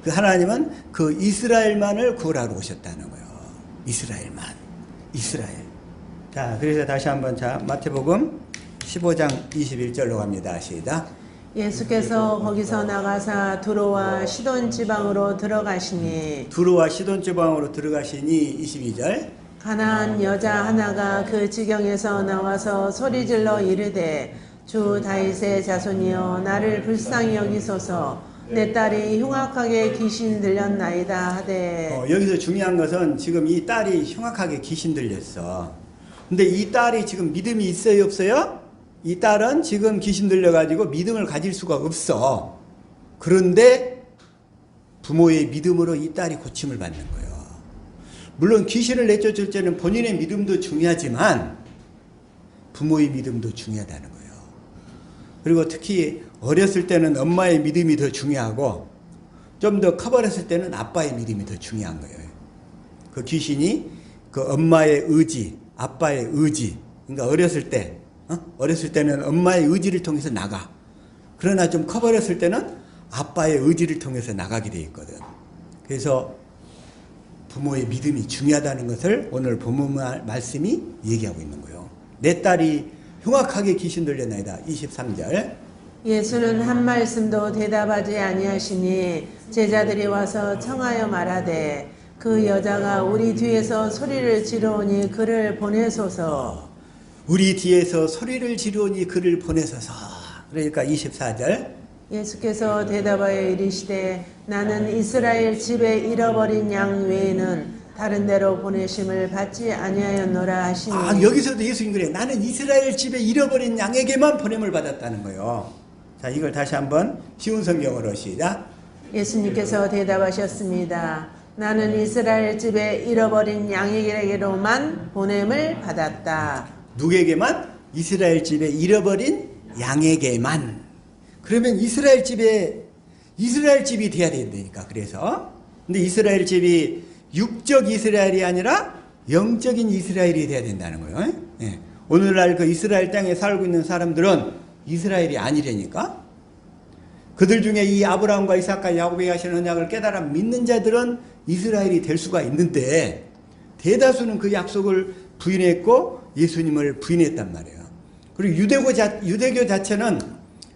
[SPEAKER 1] 그 하나님은 그 이스라엘만을 구원하러 오셨다는 거예요. 이스라엘만. 이스라엘. 자, 그래서 다시 한번 마태복음 15장 21절로 갑니다. 시작.
[SPEAKER 2] 예수께서 거기서 나가사 두로와 시돈 지방으로 들어가시니
[SPEAKER 1] 두로와 시돈 지방으로 들어가시니 22절.
[SPEAKER 2] 가나안 여자 하나가 그 지경에서 나와서 소리질러 이르되 주 다윗의 자손이여 나를 불쌍히 여기소서 내 딸이 흉악하게 귀신 들렸나이다 하되.
[SPEAKER 1] 여기서 중요한 것은 지금 이 딸이 흉악하게 귀신 들렸어. 근데 이 딸이 지금 믿음이 있어요 없어요? 이 딸은 지금 귀신 들려가지고 믿음을 가질 수가 없어. 그런데 부모의 믿음으로 이 딸이 고침을 받는 거예요. 물론 귀신을 내쫓을 때는 본인의 믿음도 중요하지만 부모의 믿음도 중요하다는 거예요. 그리고 특히 어렸을 때는 엄마의 믿음이 더 중요하고 좀 더 커버렸을 때는 아빠의 믿음이 더 중요한 거예요. 그 귀신이 그 엄마의 의지, 아빠의 의지, 그러니까 어렸을 때는 엄마의 의지를 통해서 나가. 그러나 좀 커버렸을 때는 아빠의 의지를 통해서 나가게 돼 있거든. 그래서 부모의 믿음이 중요하다는 것을 오늘 본문 말씀이 얘기하고 있는 거예요. 내 딸이 흉악하게 귀신 들렸나이다. 23절.
[SPEAKER 2] 예수는 한 말씀도 대답하지 아니하시니 제자들이 와서 청하여 말하되 그 여자가 우리 뒤에서 소리를 지르오니 그를 보내소서.
[SPEAKER 1] 우리 뒤에서 소리를 지르오니 그를 보내소서. 그러니까 24절.
[SPEAKER 2] 예수께서 대답하여 이르시되 나는 이스라엘 집에 잃어버린 양 외에는 다른 데로 보내심을 받지 아니하였노라 하시니.
[SPEAKER 1] 여기서도 예수님 그래. 나는 이스라엘 집에 잃어버린 양에게만 보냄을 받았다는 거예요. 자, 이걸 다시 한번 쉬운 성경으로 시작.
[SPEAKER 2] 예수님께서 대답하셨습니다. 나는 이스라엘 집에 잃어버린 양에게로만 보냄을 받았다.
[SPEAKER 1] 누구에게만? 이스라엘 집에 잃어버린 양에게만. 그러면 이스라엘 집이 돼야 된다니까. 그래서 근데 이스라엘 집이 육적 이스라엘이 아니라 영적인 이스라엘이 돼야 된다는 거예요. 예. 오늘날 그 이스라엘 땅에 살고 있는 사람들은 이스라엘이 아니라니까. 그들 중에 이 아브라함과 이삭과 야곱에게 하시는 언약을 깨달아 믿는 자들은 이스라엘이 될 수가 있는데 대다수는 그 약속을 부인했고 예수님을 부인했단 말이에요. 그리고 유대교 자체는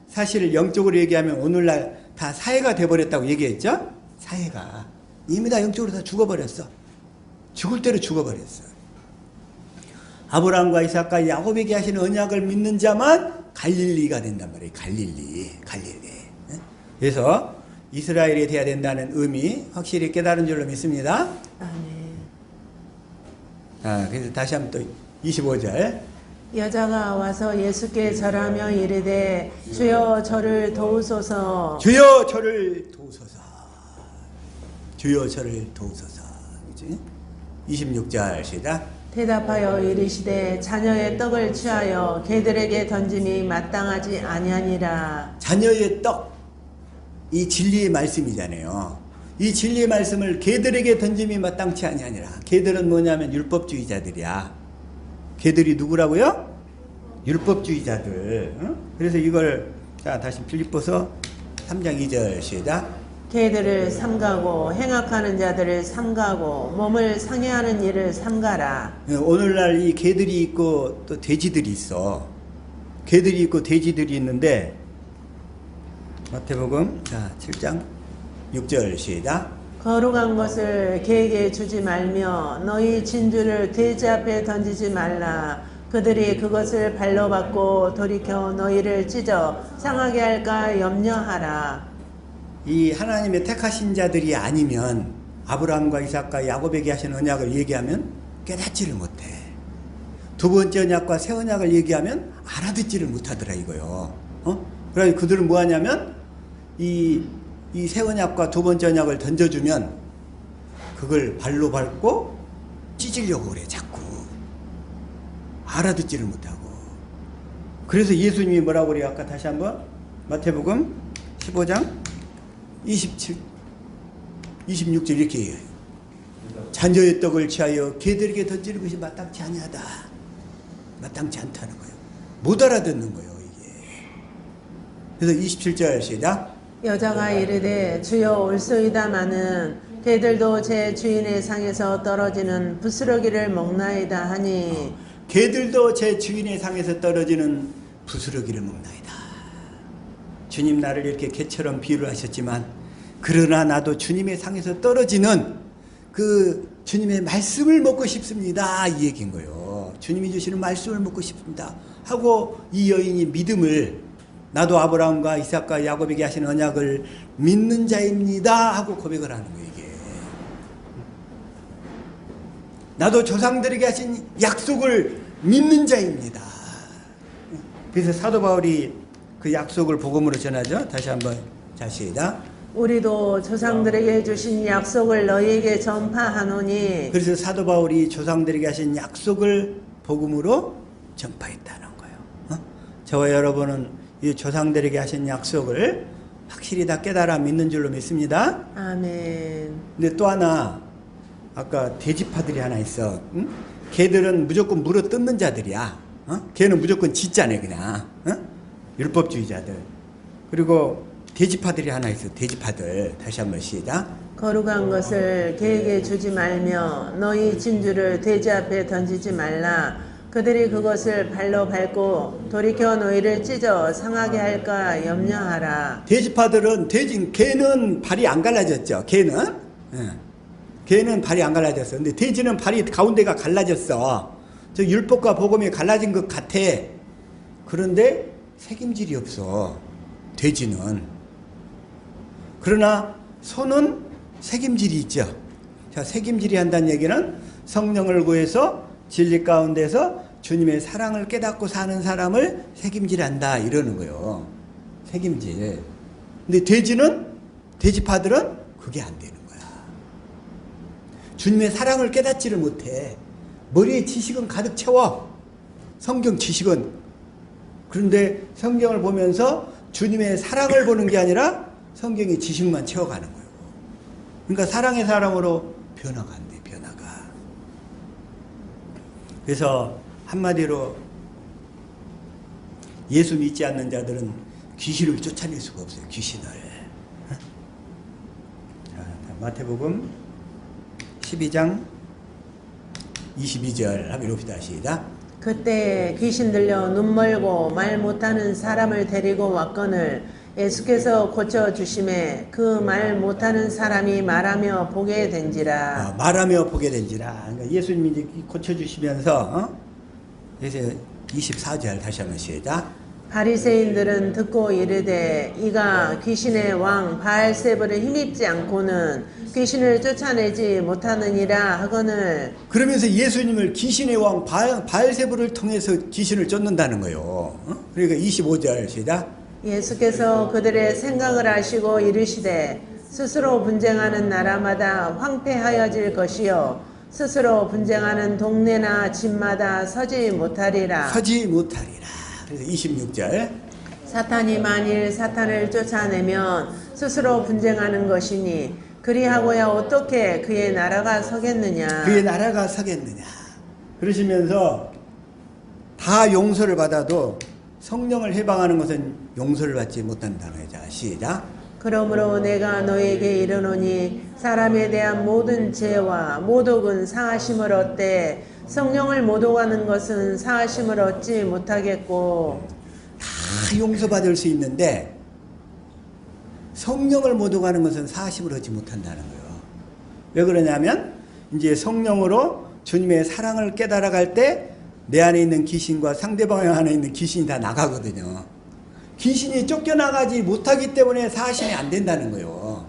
[SPEAKER 1] 사실 영적으로 얘기하면 오늘날 다 사회가 돼버렸다고 얘기했죠. 사회가 이미 다 영적으로 다 죽어버렸어. 죽을 대로 죽어버렸어. 아브라함과 이삭과 야곱에게 하시는 언약을 믿는 자만 갈릴리가 된단 말이에요. 갈릴리. 그래서 이스라엘이 돼야 된다는 의미 확실히 깨달은 줄로 믿습니다. 그래서 다시 한번 또 25절.
[SPEAKER 2] 여자가 와서 예수께 절하며 이르되 주여 저를 도우소서.
[SPEAKER 1] 주여 저를 도우소서. 주여 저를 도우소서. 26절 시작.
[SPEAKER 2] 대답하여 이르시되 자녀의 떡을 취하여 개들에게 던짐이 마땅하지 아니하니라.
[SPEAKER 1] 자녀의 떡, 이 진리의 말씀이잖아요. 이 진리의 말씀을 개들에게 던짐이 마땅치 아니하니라. 개들은 뭐냐면 율법주의자들이야. 개들이 누구라고요? 율법주의자들. 그래서 이걸 자 다시 빌립보서 3장 2절 시작.
[SPEAKER 2] 개들을 삼가고 행악하는 자들을 삼가고 몸을 상해하는 일을 삼가라.
[SPEAKER 1] 오늘날 이 개들이 있고 또 돼지들이 있어. 개들이 있고 돼지들이 있는데 마태복음 7장 6절 시작.
[SPEAKER 2] 거룩한 것을 개에게 주지 말며 너희 진주를 돼지 앞에 던지지 말라. 그들이 그것을 발로 받고 돌이켜 너희를 찢어 상하게 할까 염려하라.
[SPEAKER 1] 이 하나님의 택하신 자들이 아니면 아브라함과 이삭과 야곱에게 하신 언약을 얘기하면 깨닫지를 못해. 두 번째 언약과 새 언약을 얘기하면 알아듣지를 못하더라 이거요. 그래서 그들은 뭐 하냐면 이 새 언약과 두 번째 언약을 던져주면 그걸 발로 밟고 찢으려고 그래 자꾸. 알아듣지를 못하고. 그래서 예수님이 뭐라고 그래요? 아까 다시 한번 마태복음 15장 27 26절 이렇게 얘기해요. 잔저의 떡을 취하여 개들에게 던지는 것이 마땅치 아니하다. 마땅치 않다는 거예요. 못 알아듣는 거예요, 이게. 그래서 27절 시작.
[SPEAKER 2] 여자가 이르되 주여 올소이다마는 개들도 제 주인의 상에서 떨어지는 부스러기를 먹나이다 하니
[SPEAKER 1] 개들도 제 주인의 상에서 떨어지는 부스러기를 먹나이다. 주님 나를 이렇게 개처럼 비유를 하셨지만 그러나 나도 주님의 상에서 떨어지는 그 주님의 말씀을 먹고 싶습니다. 이 얘기인 거예요. 주님이 주시는 말씀을 먹고 싶습니다. 하고 이 여인이 믿음을 나도 아브라함과 이삭과 야곱에게 하신 언약을 믿는 자입니다. 하고 고백을 하는 거예요. 이게. 나도 조상들에게 하신 약속을 믿는 자입니다. 그래서 사도 바울이 그 약속을 복음으로 전하죠. 다시 한번 시작.
[SPEAKER 2] 우리도 조상들에게 주신 약속을 너희에게 전파하노니
[SPEAKER 1] 그래서 사도 바울이 조상들에게 하신 약속을 복음으로 전파했다는 거예요. 저와 여러분은 이 조상들에게 하신 약속을 확실히 다 깨달아 믿는 줄로 믿습니다.
[SPEAKER 2] 아멘.
[SPEAKER 1] 근데 또 하나 아까 돼지파들이 하나 있어. 응? 걔들은 무조건 물어 뜯는 자들이야. 걔는 무조건 짓자네 그냥. 율법주의자들. 그리고 돼지파들이 하나 있어. 돼지파들. 다시 한번 시작.
[SPEAKER 2] 거룩한 것을 개에게 주지 말며 너희 진주를 돼지 앞에 던지지 말라. 그들이 그것을 발로 밟고 돌이켜 너희를 찢어 상하게 할까 염려하라.
[SPEAKER 1] 돼지파들은 개는 발이 안 갈라졌죠. 개는 발이 안 갈라졌어. 근데 돼지는 발이 가운데가 갈라졌어. 저 율법과 복음이 갈라진 것 같아. 그런데 책임질이 없어. 돼지는. 그러나 소는 책임질이 있죠. 자, 책임질이 한다는 얘기는 성령을 구해서 진리 가운데서 주님의 사랑을 깨닫고 사는 사람을 책임질한다 이러는 거예요. 책임질. 근데 돼지파들은 그게 안 되는 거야. 주님의 사랑을 깨닫지를 못해. 머리에 지식은 가득 채워. 성경 지식은. 그런데 성경을 보면서 주님의 사랑을 보는 게 아니라 성경의 지식만 채워가는 거예요. 그러니까 사랑의 사람으로 변화가 안 돼, 변화가. 그래서 한마디로 예수 믿지 않는 자들은 귀신을 쫓아낼 수가 없어요, 귀신을. 자, 마태복음 12장 22절 한번 읽읍시다. 시작.
[SPEAKER 2] 그때 귀신 들려 눈 멀고 말 못하는 사람을 데리고 왔거늘 예수께서 고쳐주심에 그 말 못하는 사람이 말하며 보게 된지라.
[SPEAKER 1] 말하며 보게 된지라. 그러니까 예수님이 고쳐주시면서 그래서 24절 다시 한번 시작.
[SPEAKER 2] 바리새인들은 듣고 이르되 이가 귀신의 왕 바알세불을 힘입지 않고는 귀신을 쫓아내지 못하느니라 하거늘.
[SPEAKER 1] 그러면서 예수님을 귀신의 왕 바알세불을 통해서 귀신을 쫓는다는 거예요. 그러니까 25절 시작.
[SPEAKER 2] 예수께서 그들의 생각을 아시고 이르시되 스스로 분쟁하는 나라마다 황폐하여질 것이요 스스로 분쟁하는 동네나 집마다 서지 못하리라.
[SPEAKER 1] 그래서 26절.
[SPEAKER 2] 사탄이 만일 사탄을 쫓아내면 스스로 분쟁하는 것이니 그리하고야 어떻게 그의 나라가 서겠느냐.
[SPEAKER 1] 그러시면서 다 용서를 받아도 성령을 해방하는 것은 용서를 받지 못한다는 거죠. 시작.
[SPEAKER 2] 그러므로 내가 너에게 이르노니 사람에 대한 모든 죄와 모독은 사하심을 얻되 성령을 모독하는 것은 사하심을 얻지 못하겠고.
[SPEAKER 1] 다 용서받을 수 있는데 성령을 모독하는 것은 사하심을 얻지 못한다는 거예요. 왜 그러냐면 이제 성령으로 주님의 사랑을 깨달아갈 때 내 안에 있는 귀신과 상대방 안에 있는 귀신이 다 나가거든요. 귀신이 쫓겨나가지 못하기 때문에 사하심이 안 된다는 거예요.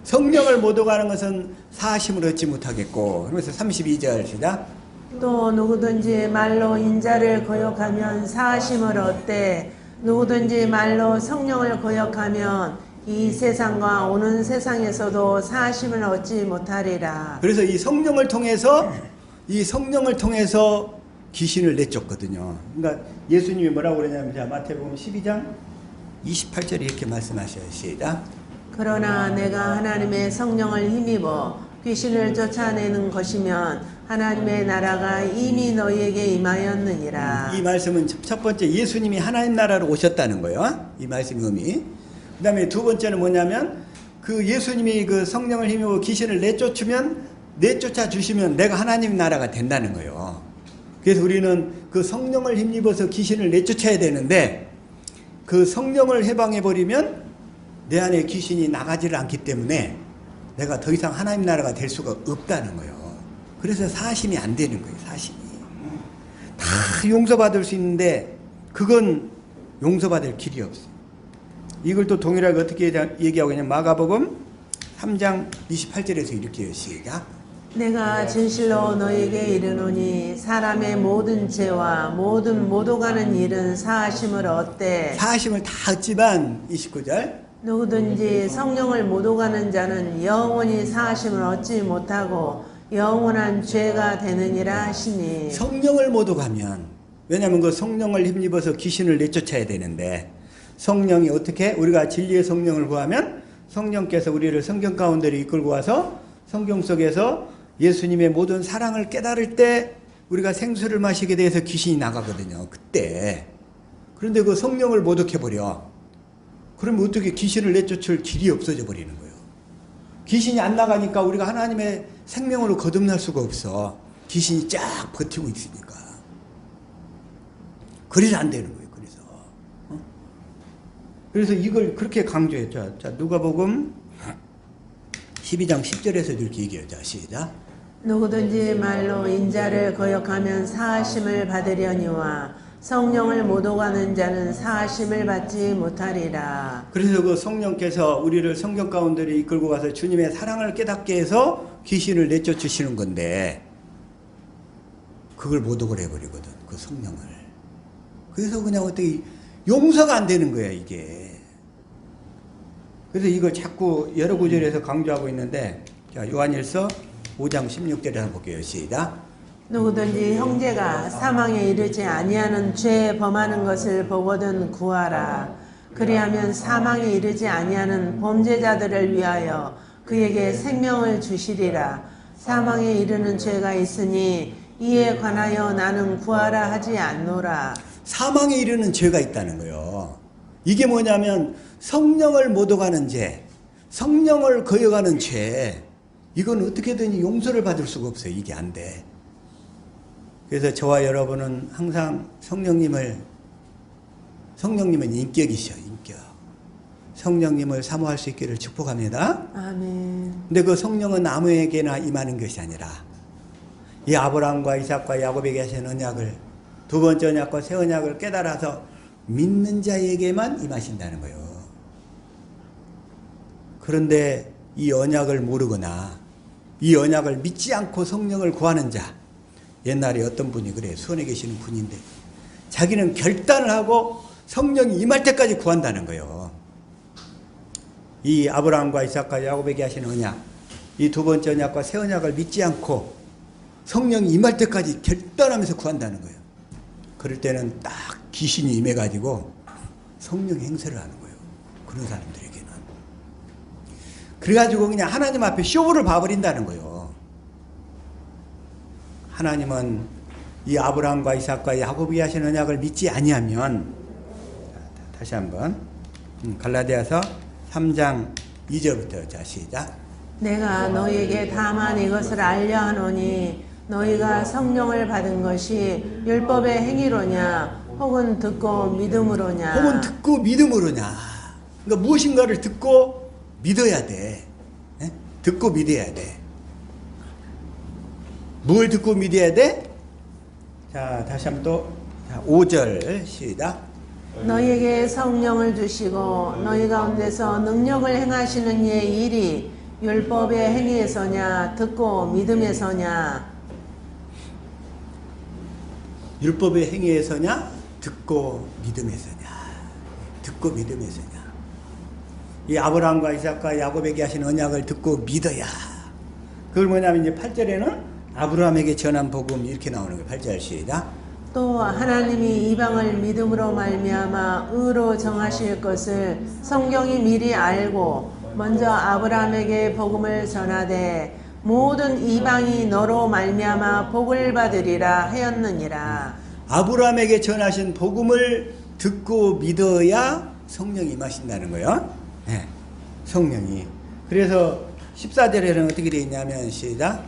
[SPEAKER 1] 성령을 모독하는 것은 사하심을 얻지 못하겠고. 그러면서 32절 시작.
[SPEAKER 2] 또 누구든지 말로 인자를 거역하면 사하심을 얻되 누구든지 말로 성령을 거역하면 이 세상과 오는 세상에서도 사하심을 얻지 못하리라.
[SPEAKER 1] 그래서 이 성령을 통해서 귀신을 내쫓거든요. 그러니까 예수님이 뭐라고 그러냐면 자, 마태복음 12장 28절에 이렇게 말씀하셔요. 시작.
[SPEAKER 2] 그러나 내가 하나님의 성령을 힘입어 귀신을 쫓아내는 것이면 하나님의 나라가 이미 너희에게 임하였느니라.
[SPEAKER 1] 이 말씀은 첫 번째 예수님이 하나님 나라로 오셨다는 거예요. 이 말씀의 의미. 그 다음에 두 번째는 뭐냐면 그 예수님이 그 성령을 힘입어 귀신을 내쫓아 주시면 내가 하나님 나라가 된다는 거예요. 그래서 우리는 그 성령을 힘입어서 귀신을 내쫓아야 되는데 그 성령을 해방해 버리면 내 안에 귀신이 나가지를 않기 때문에 내가 더 이상 하나님 나라가 될 수가 없다는 거예요. 그래서 사심이 안 되는 거예요. 사심이 다 용서받을 수 있는데 그건 용서받을 길이 없어요. 이걸 또 동일하게 어떻게 얘기하고 있냐면 마가복음 3장 28절에서 이렇게 해요. 시작.
[SPEAKER 2] 내가 진실로 너희에게 이르노니 사람의 모든 죄와 모든 못 오가는 일은 사하심을 얻되
[SPEAKER 1] 사심을 다 얻지만 29절
[SPEAKER 2] 누구든지 성령을 못 오가는 자는 영원히 사하심을 얻지 못하고 영원한 죄가 되느니라 하시니.
[SPEAKER 1] 성령을 못 오가면 왜냐하면 그 성령을 힘입어서 귀신을 내쫓아야 되는데 성령이 어떻게 우리가 진리의 성령을 구하면 성령께서 우리를 성경 가운데로 이끌고 와서 성경 속에서 예수님의 모든 사랑을 깨달을 때 우리가 생수를 마시게 돼서 귀신이 나가거든요. 그때. 그런데 그 성령을 못 얻게 버려. 그러면 어떻게 귀신을 내쫓을 길이 없어져 버리는 거예요. 귀신이 안 나가니까 우리가 하나님의 생명으로 거듭날 수가 없어. 귀신이 쫙 버티고 있으니까. 그래서 안 되는 거예요. 그래서 이걸 그렇게 강조했죠. 자, 누가복음 12장 10절에서 이렇게 얘기해요. 자, 시작.
[SPEAKER 2] 누구든지 말로 인자를 거역하면 사하심을 받으려니와 성령을 못 오가는 자는 사하심을 받지 못하리라.
[SPEAKER 1] 그래서 그 성령께서 우리를 성경 가운데로 이끌고 가서 주님의 사랑을 깨닫게 해서 귀신을 내쫓으시는 건데 그걸 못 오게 해버리거든. 그 성령을. 그래서 그냥 어떻게 용서가 안 되는 거야 이게. 그래서 이걸 자꾸 여러 구절에서 강조하고 있는데 자 요한일서 5장 16절에 한번 볼게요. 시작.
[SPEAKER 2] 누구든지 형제가 사망에 이르지 아니하는 죄 범하는 것을 보거든 구하라. 그리하면 사망에 이르지 아니하는 범죄자들을 위하여 그에게 생명을 주시리라. 사망에 이르는 죄가 있으니 이에 관하여 나는 구하라 하지 않노라.
[SPEAKER 1] 사망에 이르는 죄가 있다는 거예요. 이게 뭐냐면 성령을 못 오가는 죄, 성령을 거역하는 죄, 이건 어떻게든 용서를 받을 수가 없어요. 이게 안 돼. 그래서 저와 여러분은 항상 성령님은 인격이셔. 인격. 성령님을 사모할 수 있기를 축복합니다.
[SPEAKER 2] 아멘.
[SPEAKER 1] 근데 그 성령은 아무에게나 임하는 것이 아니라 이 아브라함과 이삭과 야곱에게 하신 언약을 두 번째 언약과 새 언약을 깨달아서 믿는 자에게만 임하신다는 거예요. 그런데 이 언약을 모르거나 이 언약을 믿지 않고 성령을 구하는 자, 옛날에 어떤 분이 그래요. 수원에 계시는 분인데 자기는 결단을 하고 성령이 임할 때까지 구한다는 거예요. 이 아브라함과 이삭과 야곱에게 하신 언약, 이 두 번째 언약과 새 언약을 믿지 않고 성령이 임할 때까지 결단하면서 구한다는 거예요. 그럴 때는 딱 귀신이 임해가지고 성령 행세를 하는 거예요. 그런 사람들에게는. 그래가지고 그냥 하나님 앞에 쇼를 봐버린다는 거예요. 하나님은 이 아브라함과 이삭과 야곱이 하신 언약을 믿지 아니하면 다시 한번 갈라디아서 3장 2절부터 자 시작.
[SPEAKER 2] 내가 너희에게 다만 이것을 알려 하노니 너희가 성령을 받은 것이 율법의 행위로냐 혹은 듣고 믿음으로냐.
[SPEAKER 1] 혹은 듣고 믿음으로냐. 그러니까 무엇인가를 듣고 믿어야 돼. 네? 듣고 믿어야 돼. 뭘 듣고 믿어야 돼? 자, 다시 한번 또 5절 시작.
[SPEAKER 2] 너희에게 성령을 주시고 너희 가운데서 능력을 행하시는 이의 일이 율법의 행위에서냐 듣고 믿음에서냐.
[SPEAKER 1] 율법의 행위에서냐 듣고 믿음에서냐. 듣고 믿음에서냐. 이 아브라함과 이삭과 야곱에게 하신 언약을 듣고 믿어야. 그걸 뭐냐면 이제 8절에는 아브라함에게 전한 복음 이렇게 나오는 거예요. 8절 시작.
[SPEAKER 2] 또 하나님이 이방을 믿음으로 말미암아 의로 정하실 것을 성경이 미리 알고 먼저 아브라함에게 복음을 전하되 모든 이방이 너로 말미암아 복을 받으리라 하였느니라.
[SPEAKER 1] 아브라함에게 전하신 복음을 듣고 믿어야 성령이 임하신다는 거예요. 네, 성령이. 그래서 14절에는 어떻게 되어 있냐면 시작.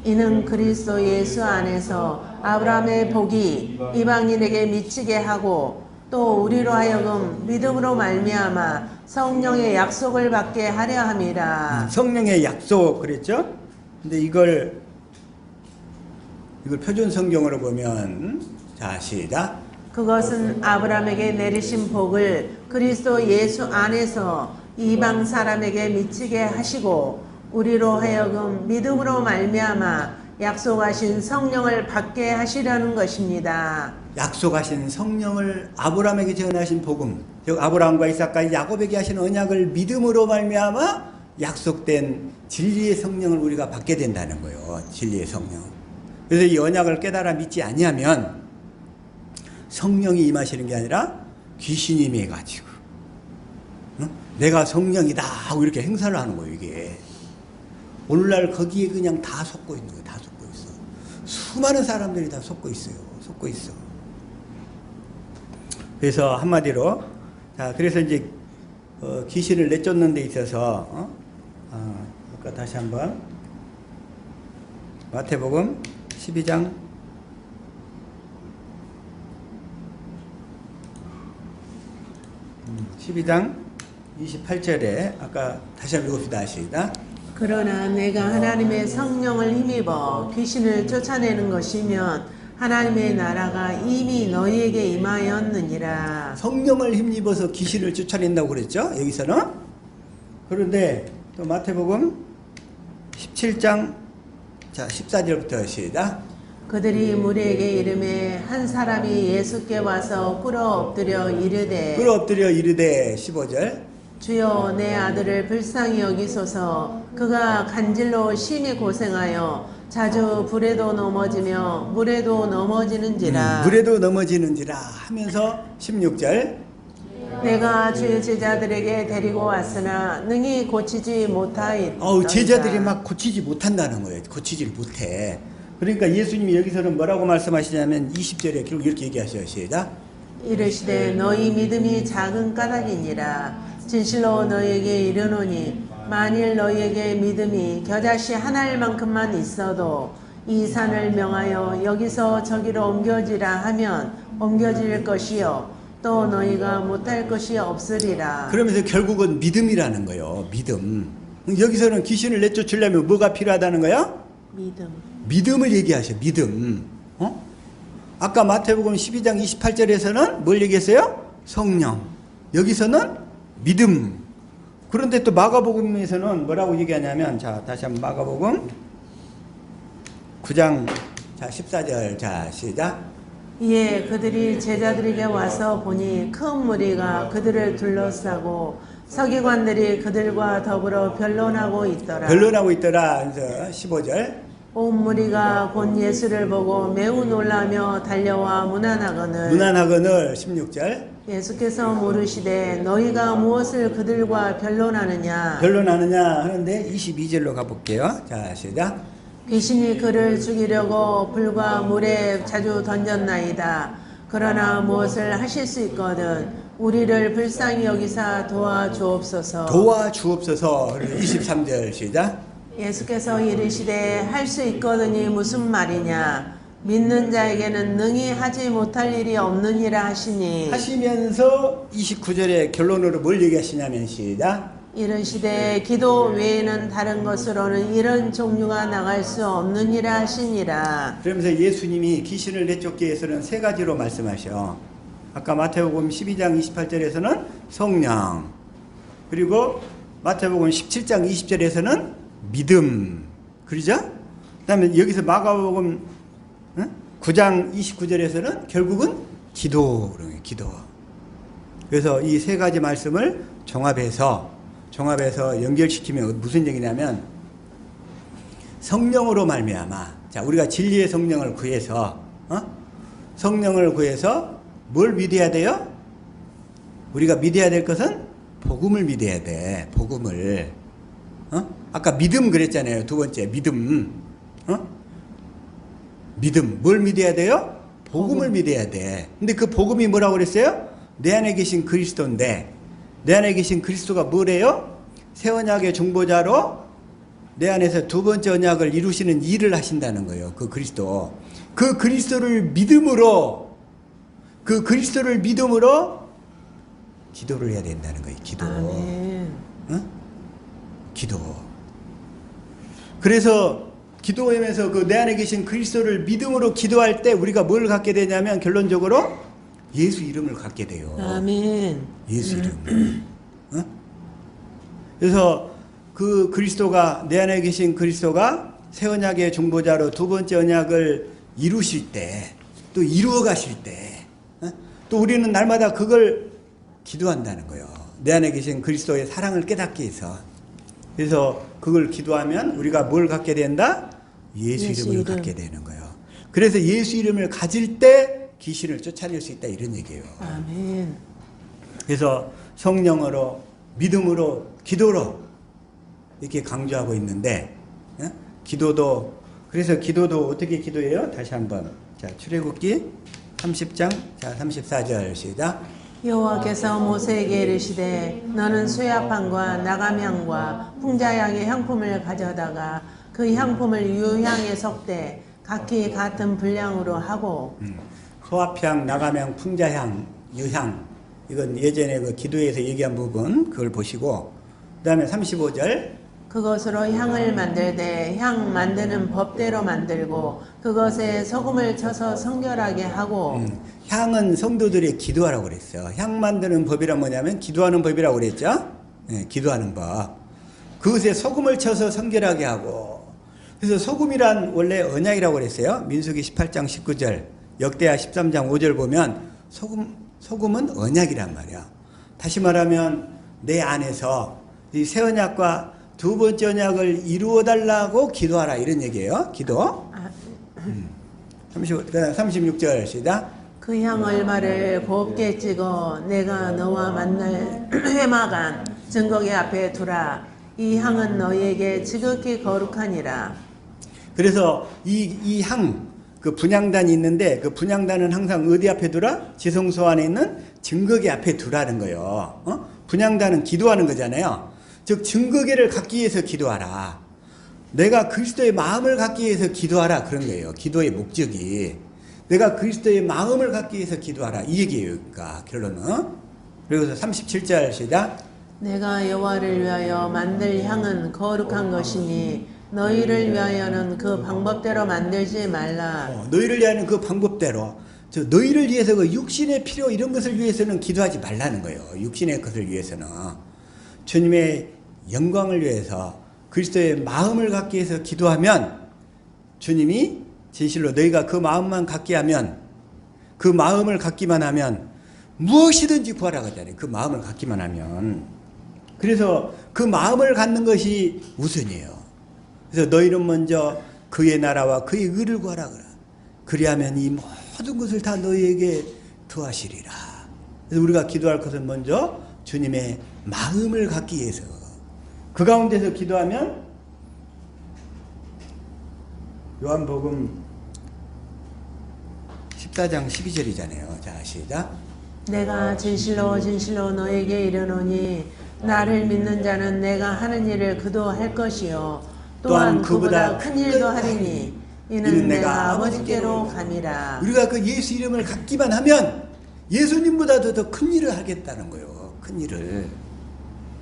[SPEAKER 2] 이는 그리스도 예수 안에서 아브라함의 복이 이방인에게 미치게 하고 또 우리로 하여금 믿음으로 말미암아 성령의 약속을 받게 하려 함이라.
[SPEAKER 1] 성령의 약속 그랬죠? 근데 이걸 표준 성경으로 보면 자 시작.
[SPEAKER 2] 그것은 아브라함에게 내리신 복을 그리스도 예수 안에서 이방 사람에게 미치게 하시고 우리로 하여금 믿음으로 말미암아 약속하신 성령을 받게 하시려는 것입니다.
[SPEAKER 1] 약속하신 성령을 아브라함에게 전하신 복음, 즉 아브라함과 이삭과 야곱에게 하신 언약을 믿음으로 말미암아 약속된 진리의 성령을 우리가 받게 된다는 거예요. 진리의 성령. 그래서 이 언약을 깨달아 믿지 아니하면 성령이 임하시는 게 아니라 귀신이 임해가지고 내가 성령이다 하고 이렇게 행사를 하는 거예요. 이게 오늘날 거기에 그냥 다 속고 있는 거예요. 다 속고 있어. 수많은 사람들이 다 속고 있어요. 속고 있어. 그래서 한마디로 자 그래서 이제 귀신을 내쫓는 데 있어서 아까 다시 한번 마태복음 12장 28절에 아까 다시 한번 읽읍시다. 시작.
[SPEAKER 2] 그러나 내가 하나님의 성령을 힘입어 귀신을 쫓아내는 것이면 하나님의 나라가 이미 너희에게 임하였느니라.
[SPEAKER 1] 성령을 힘입어서 귀신을 쫓아낸다고 그랬죠? 여기서는. 그런데 또 마태복음 17장 자 14절부터 시작.
[SPEAKER 2] 그들이 무리에게 이르매 한 사람이 예수께 와서 꿇어 엎드려 이르되
[SPEAKER 1] 15절
[SPEAKER 2] 주여 내 아들을 불쌍히 여기소서. 그가 간질로 심히 고생하여 자주 불에도 넘어지며 물에도 넘어지는지라.
[SPEAKER 1] 물에도 넘어지는지라 하면서 16절
[SPEAKER 2] 내가 주의 제자들에게 데리고 왔으나 능히 고치지 못하였다.
[SPEAKER 1] 제자들이 막 고치지 못한다는 거예요. 고치지를 못해. 그러니까 예수님이 여기서는 뭐라고 말씀하시냐면 20절에 결국 이렇게 얘기하셔요. 시작.
[SPEAKER 2] 이르시되 너희 믿음이 작은 까닭이니라. 진실로 너희에게 이르노니 만일 너희에게 믿음이 겨자씨 하나일만큼만 있어도 이 산을 명하여 여기서 저기로 옮겨지라 하면 옮겨질 것이요 또 너희가 못할 것이 없으리라.
[SPEAKER 1] 그러면서 결국은 믿음이라는 거예요. 믿음. 여기서는 귀신을 내쫓으려면 뭐가 필요하다는 거야?
[SPEAKER 2] 믿음.
[SPEAKER 1] 믿음을 얘기하셔. 믿음. 아까 마태복음 12장 28절에서는 뭘 얘기했어요? 성령. 여기서는 믿음. 그런데 또 마가복음에서는 뭐라고 얘기하냐면 자 다시 한번 마가복음 9장 자 14절 자 시작.
[SPEAKER 2] 이에 그들이 제자들에게 와서 보니 큰 무리가 그들을 둘러싸고 서기관들이 그들과 더불어 변론하고 있더라.
[SPEAKER 1] 그래서 15절
[SPEAKER 2] 온 무리가 곧 예수를 보고 매우 놀라며 달려와
[SPEAKER 1] 문안하거늘 16절
[SPEAKER 2] 예수께서 물으시되 너희가 무엇을 그들과 변론하느냐
[SPEAKER 1] 하는데 22절로 가볼게요. 자 시작.
[SPEAKER 2] 귀신이 그를 죽이려고 불과 물에 자주 던졌나이다. 그러나 무엇을 하실 수 있거든 우리를 불쌍히 여기사 도와주옵소서.
[SPEAKER 1] 23절 시작.
[SPEAKER 2] 예수께서 이르시되 할 수 있거든이 무슨 말이냐 믿는 자에게는 능히 하지 못할 일이 없느니라
[SPEAKER 1] 하시면서 29절에 결론으로 뭘 얘기하시냐면 시작.
[SPEAKER 2] 이르시되 기도 외에는 다른 것으로는 이런 종류가 나갈 수 없느니라 하시니라.
[SPEAKER 1] 그러면서 예수님이 귀신을 내쫓기 위해서는 세 가지로 말씀하셔. 아까 마태복음 12장 28절에서는 성령, 그리고 마태복음 17장 20절에서는 믿음, 그러죠? 그 다음에 여기서 마가복음 9장 29절에서는 결국은 기도. 그래서 이 세 가지 말씀을 종합해서 연결시키면 무슨 얘기냐면 성령으로 말미암아 자 우리가 진리의 성령을 구해서 성령을 구해서 뭘 믿어야 돼요? 우리가 믿어야 될 것은 복음을 믿어야 돼. 복음을. 아까 믿음 그랬잖아요. 두 번째 믿음. 믿음. 뭘 믿어야 돼요? 복음을 믿어야 돼. 근데 그 복음이 뭐라고 그랬어요? 내 안에 계신 그리스도인데, 내 안에 계신 그리스도가 뭐래요? 새 언약의 중보자로 내 안에서 두 번째 언약을 이루시는 일을 하신다는 거예요. 그 그리스도. 그 그리스도를 믿음으로, 그 그리스도를 믿음으로 기도를 해야 된다는 거예요. 기도.
[SPEAKER 2] 아멘.
[SPEAKER 1] 기도. 그래서 기도하면서 그 내 안에 계신 그리스도를 믿음으로 기도할 때 우리가 뭘 갖게 되냐면 결론적으로 예수 이름을 갖게 돼요.
[SPEAKER 2] 아멘.
[SPEAKER 1] 예수 이름. 그래서 그 그리스도가, 내 안에 계신 그리스도가 새 언약의 중보자로 두 번째 언약을 이루실 때, 또 이루어 가실 때, 또 우리는 날마다 그걸 기도한다는 거예요. 내 안에 계신 그리스도의 사랑을 깨닫기 위해서. 그래서 그걸 기도하면 우리가 뭘 갖게 된다? 예수 이름을 갖게 되는 거예요. 그래서 예수 이름을 가질 때 귀신을 쫓아낼 수 있다, 이런 얘기예요.
[SPEAKER 2] 아멘.
[SPEAKER 1] 그래서 성령으로, 믿음으로, 기도로 이렇게 강조하고 있는데, 기도도, 그래서 기도도 어떻게 기도해요? 다시 한번. 자, 출애굽기 30장, 자, 34절 시작.
[SPEAKER 2] 여호와께서 모세에게 이르시되 너는 수야판과 나감향과 풍자향의 향품을 가져다가 그 향품을 유향에 섞되 각기 같은 분량으로 하고
[SPEAKER 1] 소합향, 나감향, 풍자향, 유향, 이건 예전에 그 기도에서 얘기한 부분, 그걸 보시고, 그 다음에 35절.
[SPEAKER 2] 그것으로 향을 만들되 향 만드는 법대로 만들고 그것에 소금을 쳐서 성결하게 하고
[SPEAKER 1] 향은 성도들이 기도하라고 그랬어요. 향 만드는 법이란 뭐냐면 기도하는 법이라고 그랬죠. 네, 기도하는 법. 그것에 소금을 쳐서 성결하게 하고. 그래서 소금이란 원래 언약이라고 그랬어요. 민수기 18장 19절, 역대하 13장 5절 보면 소금은 언약이란 말이야. 다시 말하면 내 안에서 이 새 언약과 두 번째 언약을 이루어 달라고 기도하라, 이런 얘기예요. 기도. 36절 시작.
[SPEAKER 2] 그 향 얼마를 곱게 찍어 내가 너와 만날 회막안 증거계 앞에 두라. 이 향은 너희에게 지극히 거룩하니라.
[SPEAKER 1] 그래서 이 향, 그 분향단이 있는데 그 분향단은 항상 어디 앞에 두라? 지성소 안에 있는 증거계 앞에 두라는 거예요. 분향단은 기도하는 거잖아요. 즉 증거계를 갖기 위해서 기도하라. 내가 그리스도의 마음을 갖기 위해서 기도하라, 그런 거예요. 기도의 목적이 내가 그리스도의 마음을 갖기 위해서 기도하라, 이 얘기예요. 그러니까 결론은. 그리고 37절 시작.
[SPEAKER 2] 내가 여호와를 위하여 만들 향은 거룩한 것이니 너희를 위하여는 그 방법대로 만들지 말라.
[SPEAKER 1] 너희를 위하여는 그 방법대로. 너희를 위해서 그 육신의 필요 이런 것을 위해서는 기도하지 말라는 거예요. 육신의 것을 위해서는. 주님의 영광을 위해서 그리스도의 마음을 갖기 위해서 기도하면 주님이 진실로 너희가 그 마음만 갖게 하면, 그 마음을 갖기만 하면 무엇이든지 구하라 그러잖아요. 그 마음을 갖기만 하면. 그래서 그 마음을 갖는 것이 우선이에요. 그래서 너희는 먼저 그의 나라와 그의 의를 구하라 그래. 그리하면 이 모든 것을 다 너희에게 더하시리라. 그래서 우리가 기도할 것은 먼저 주님의 마음을 갖기 위해서. 그 가운데서 기도하면 요한복음 14장 12절이잖아요. 자, 시작.
[SPEAKER 2] 내가 진실로 진실로 너에게 이르노니 나를 믿는 자는 내가 하는 일을 그도 할 것이요 또한 그보다 큰 일도 하리니 이는 내가 아버지께로 감이라.
[SPEAKER 1] 우리가 그 예수 이름을 갖기만 하면 예수님보다도 더 큰 일을 하겠다는 거예요. 큰 일을.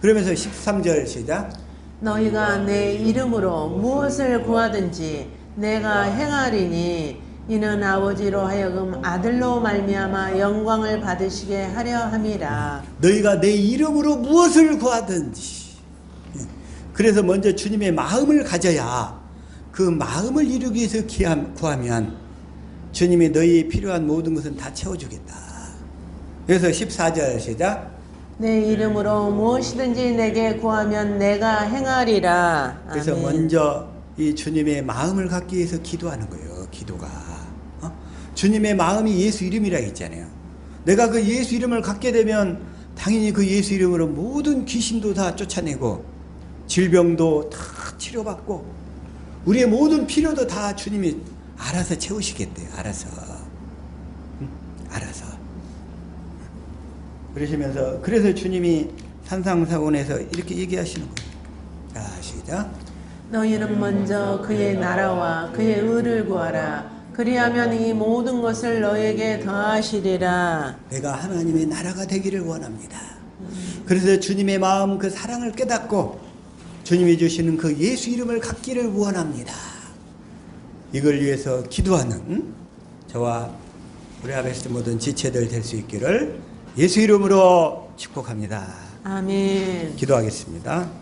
[SPEAKER 1] 그러면서 13절 시작.
[SPEAKER 2] 너희가 내 이름으로 무엇을 구하든지 내가 행하리니 이는 아버지로 하여금 아들로 말미암아 영광을 받으시게 하려 함이라.
[SPEAKER 1] 너희가 내 이름으로 무엇을 구하든지. 그래서 먼저 주님의 마음을 가져야 그 마음을 이루기 위해서 구하면 주님이 너희의 필요한 모든 것은 다 채워주겠다. 그래서 14절 시작.
[SPEAKER 2] 내 이름으로 무엇이든지 내게 구하면 내가 행하리라.
[SPEAKER 1] 그래서
[SPEAKER 2] 아멘.
[SPEAKER 1] 먼저 이 주님의 마음을 갖기 위해서 기도하는 거예요. 기도가. 주님의 마음이 예수 이름이라 했잖아요. 내가 그 예수 이름을 갖게 되면 당연히 그 예수 이름으로 모든 귀신도 다 쫓아내고 질병도 다 치료받고 우리의 모든 필요도 다 주님이 알아서 채우시겠대요. 알아서. 알아서. 그러시면서 그래서 주님이 산상사원에서 이렇게 얘기하시는 거예요. 자, 시작.
[SPEAKER 2] 너희는 먼저 그의 나라와 그의 의를 구하라. 그리하면 이 모든 것을 너에게 더하시리라.
[SPEAKER 1] 내가 하나님의 나라가 되기를 원합니다. 그래서 주님의 마음 그 사랑을 깨닫고 주님이 주시는 그 예수 이름을 갖기를 원합니다. 이걸 위해서 기도하는 저와 우리 아베스 모든 지체들 될 수 있기를 예수 이름으로 축복합니다.
[SPEAKER 2] 아멘.
[SPEAKER 1] 기도하겠습니다.